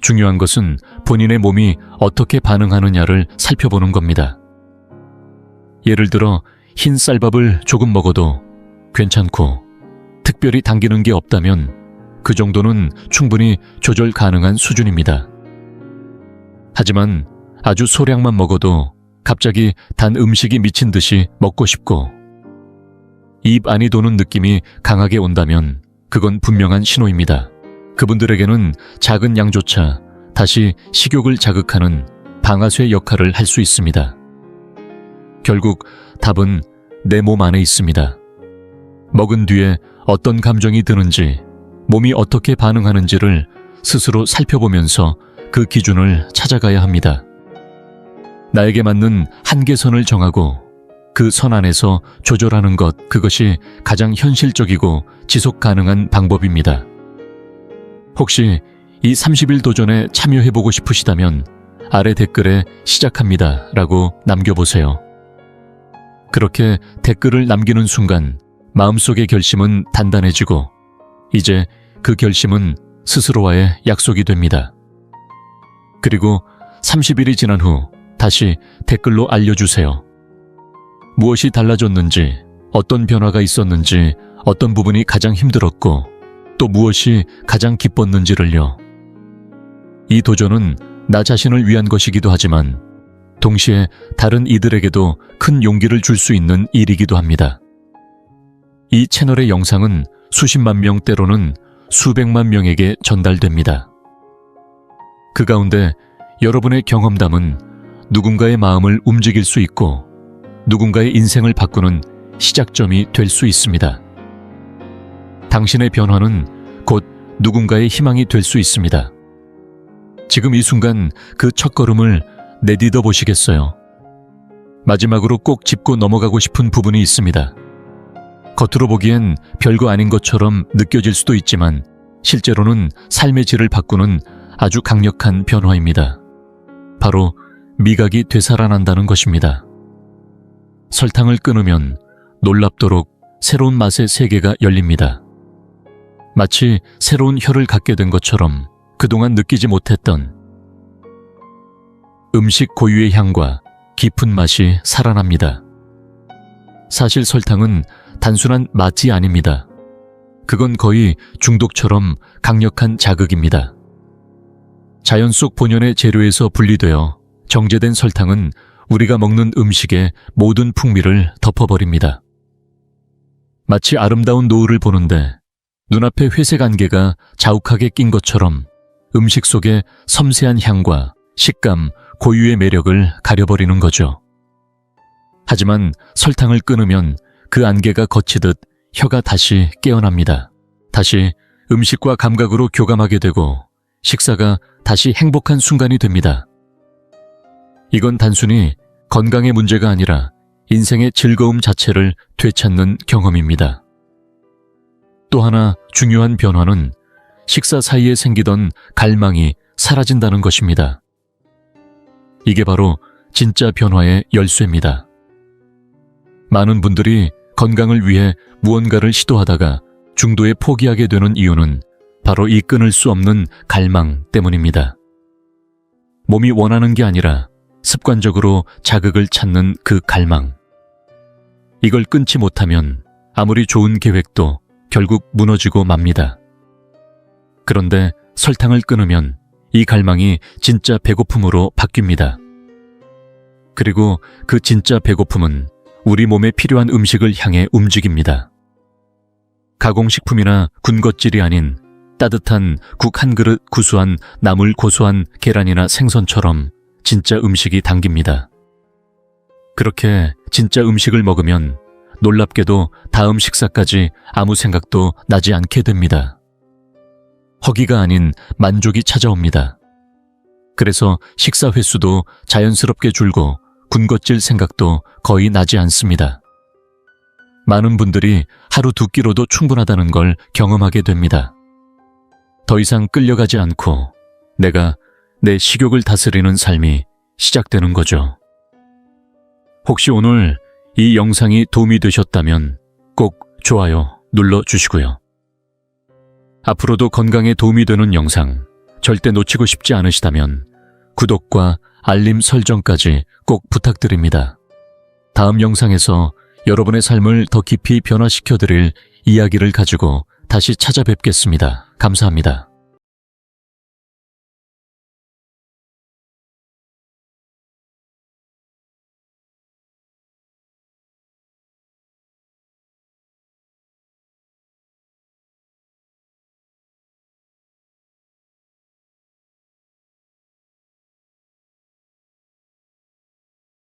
중요한 것은 본인의 몸이 어떻게 반응하느냐를 살펴보는 겁니다. 예를 들어 흰 쌀밥을 조금 먹어도 괜찮고 특별히 당기는 게 없다면 그 정도는 충분히 조절 가능한 수준입니다. 하지만 아주 소량만 먹어도 갑자기 단 음식이 미친 듯이 먹고 싶고 입 안이 도는 느낌이 강하게 온다면 그건 분명한 신호입니다. 그분들에게는 작은 양조차 다시 식욕을 자극하는 방아쇠 역할을 할 수 있습니다. 결국 답은 내 몸 안에 있습니다. 먹은 뒤에 어떤 감정이 드는지, 몸이 어떻게 반응하는지를 스스로 살펴보면서 그 기준을 찾아가야 합니다. 나에게 맞는 한계선을 정하고 그 선 안에서 조절하는 것, 그것이 가장 현실적이고 지속 가능한 방법입니다. 혹시 이 30일 도전에 참여해보고 싶으시다면 아래 댓글에 시작합니다 라고 남겨보세요. 그렇게 댓글을 남기는 순간 마음속의 결심은 단단해지고 이제 그 결심은 스스로와의 약속이 됩니다. 그리고 30일이 지난 후 다시 댓글로 알려주세요. 무엇이 달라졌는지, 어떤 변화가 있었는지, 어떤 부분이 가장 힘들었고 또 무엇이 가장 기뻤는지를요. 이 도전은 나 자신을 위한 것이기도 하지만 동시에 다른 이들에게도 큰 용기를 줄 수 있는 일이기도 합니다. 이 채널의 영상은 수십만 명 때로는 수백만 명에게 전달됩니다. 그 가운데 여러분의 경험담은 누군가의 마음을 움직일 수 있고 누군가의 인생을 바꾸는 시작점이 될 수 있습니다. 당신의 변화는 곧 누군가의 희망이 될 수 있습니다. 지금 이 순간 그 첫걸음을 내딛어 보시겠어요? 마지막으로 꼭 짚고 넘어가고 싶은 부분이 있습니다. 겉으로 보기엔 별거 아닌 것처럼 느껴질 수도 있지만 실제로는 삶의 질을 바꾸는 아주 강력한 변화입니다. 바로 미각이 되살아난다는 것입니다. 설탕을 끊으면 놀랍도록 새로운 맛의 세계가 열립니다. 마치 새로운 혀를 갖게 된 것처럼 그동안 느끼지 못했던 음식 고유의 향과 깊은 맛이 살아납니다. 사실 설탕은 단순한 맛이 아닙니다. 그건 거의 중독처럼 강력한 자극입니다. 자연 속 본연의 재료에서 분리되어 정제된 설탕은 우리가 먹는 음식의 모든 풍미를 덮어버립니다. 마치 아름다운 노을을 보는데 눈앞에 회색 안개가 자욱하게 낀 것처럼 음식 속의 섬세한 향과 식감, 고유의 매력을 가려버리는 거죠. 하지만 설탕을 끊으면 그 안개가 걷히듯 혀가 다시 깨어납니다. 다시 음식과 감각으로 교감하게 되고 식사가 다시 행복한 순간이 됩니다. 이건 단순히 건강의 문제가 아니라 인생의 즐거움 자체를 되찾는 경험입니다. 또 하나 중요한 변화는 식사 사이에 생기던 갈망이 사라진다는 것입니다. 이게 바로 진짜 변화의 열쇠입니다. 많은 분들이 건강을 위해 무언가를 시도하다가 중도에 포기하게 되는 이유는 바로 이 끊을 수 없는 갈망 때문입니다. 몸이 원하는 게 아니라 습관적으로 자극을 찾는 그 갈망. 이걸 끊지 못하면 아무리 좋은 계획도 결국 무너지고 맙니다. 그런데 설탕을 끊으면 이 갈망이 진짜 배고픔으로 바뀝니다. 그리고 그 진짜 배고픔은 우리 몸에 필요한 음식을 향해 움직입니다. 가공식품이나 군것질이 아닌 따뜻한 국 한 그릇 구수한 나물 고소한 계란이나 생선처럼 진짜 음식이 당깁니다. 그렇게 진짜 음식을 먹으면 놀랍게도 다음 식사까지 아무 생각도 나지 않게 됩니다. 허기가 아닌 만족이 찾아옵니다. 그래서 식사 횟수도 자연스럽게 줄고 군것질 생각도 거의 나지 않습니다. 많은 분들이 하루 두 끼로도 충분하다는 걸 경험하게 됩니다. 더 이상 끌려가지 않고 내가 내 식욕을 다스리는 삶이 시작되는 거죠. 혹시 오늘 이 영상이 도움이 되셨다면 꼭 좋아요 눌러주시고요. 앞으로도 건강에 도움이 되는 영상 절대 놓치고 싶지 않으시다면 구독과 알림 설정까지 꼭 부탁드립니다. 다음 영상에서 여러분의 삶을 더 깊이 변화시켜드릴 이야기를 가지고 다시 찾아뵙겠습니다. 감사합니다.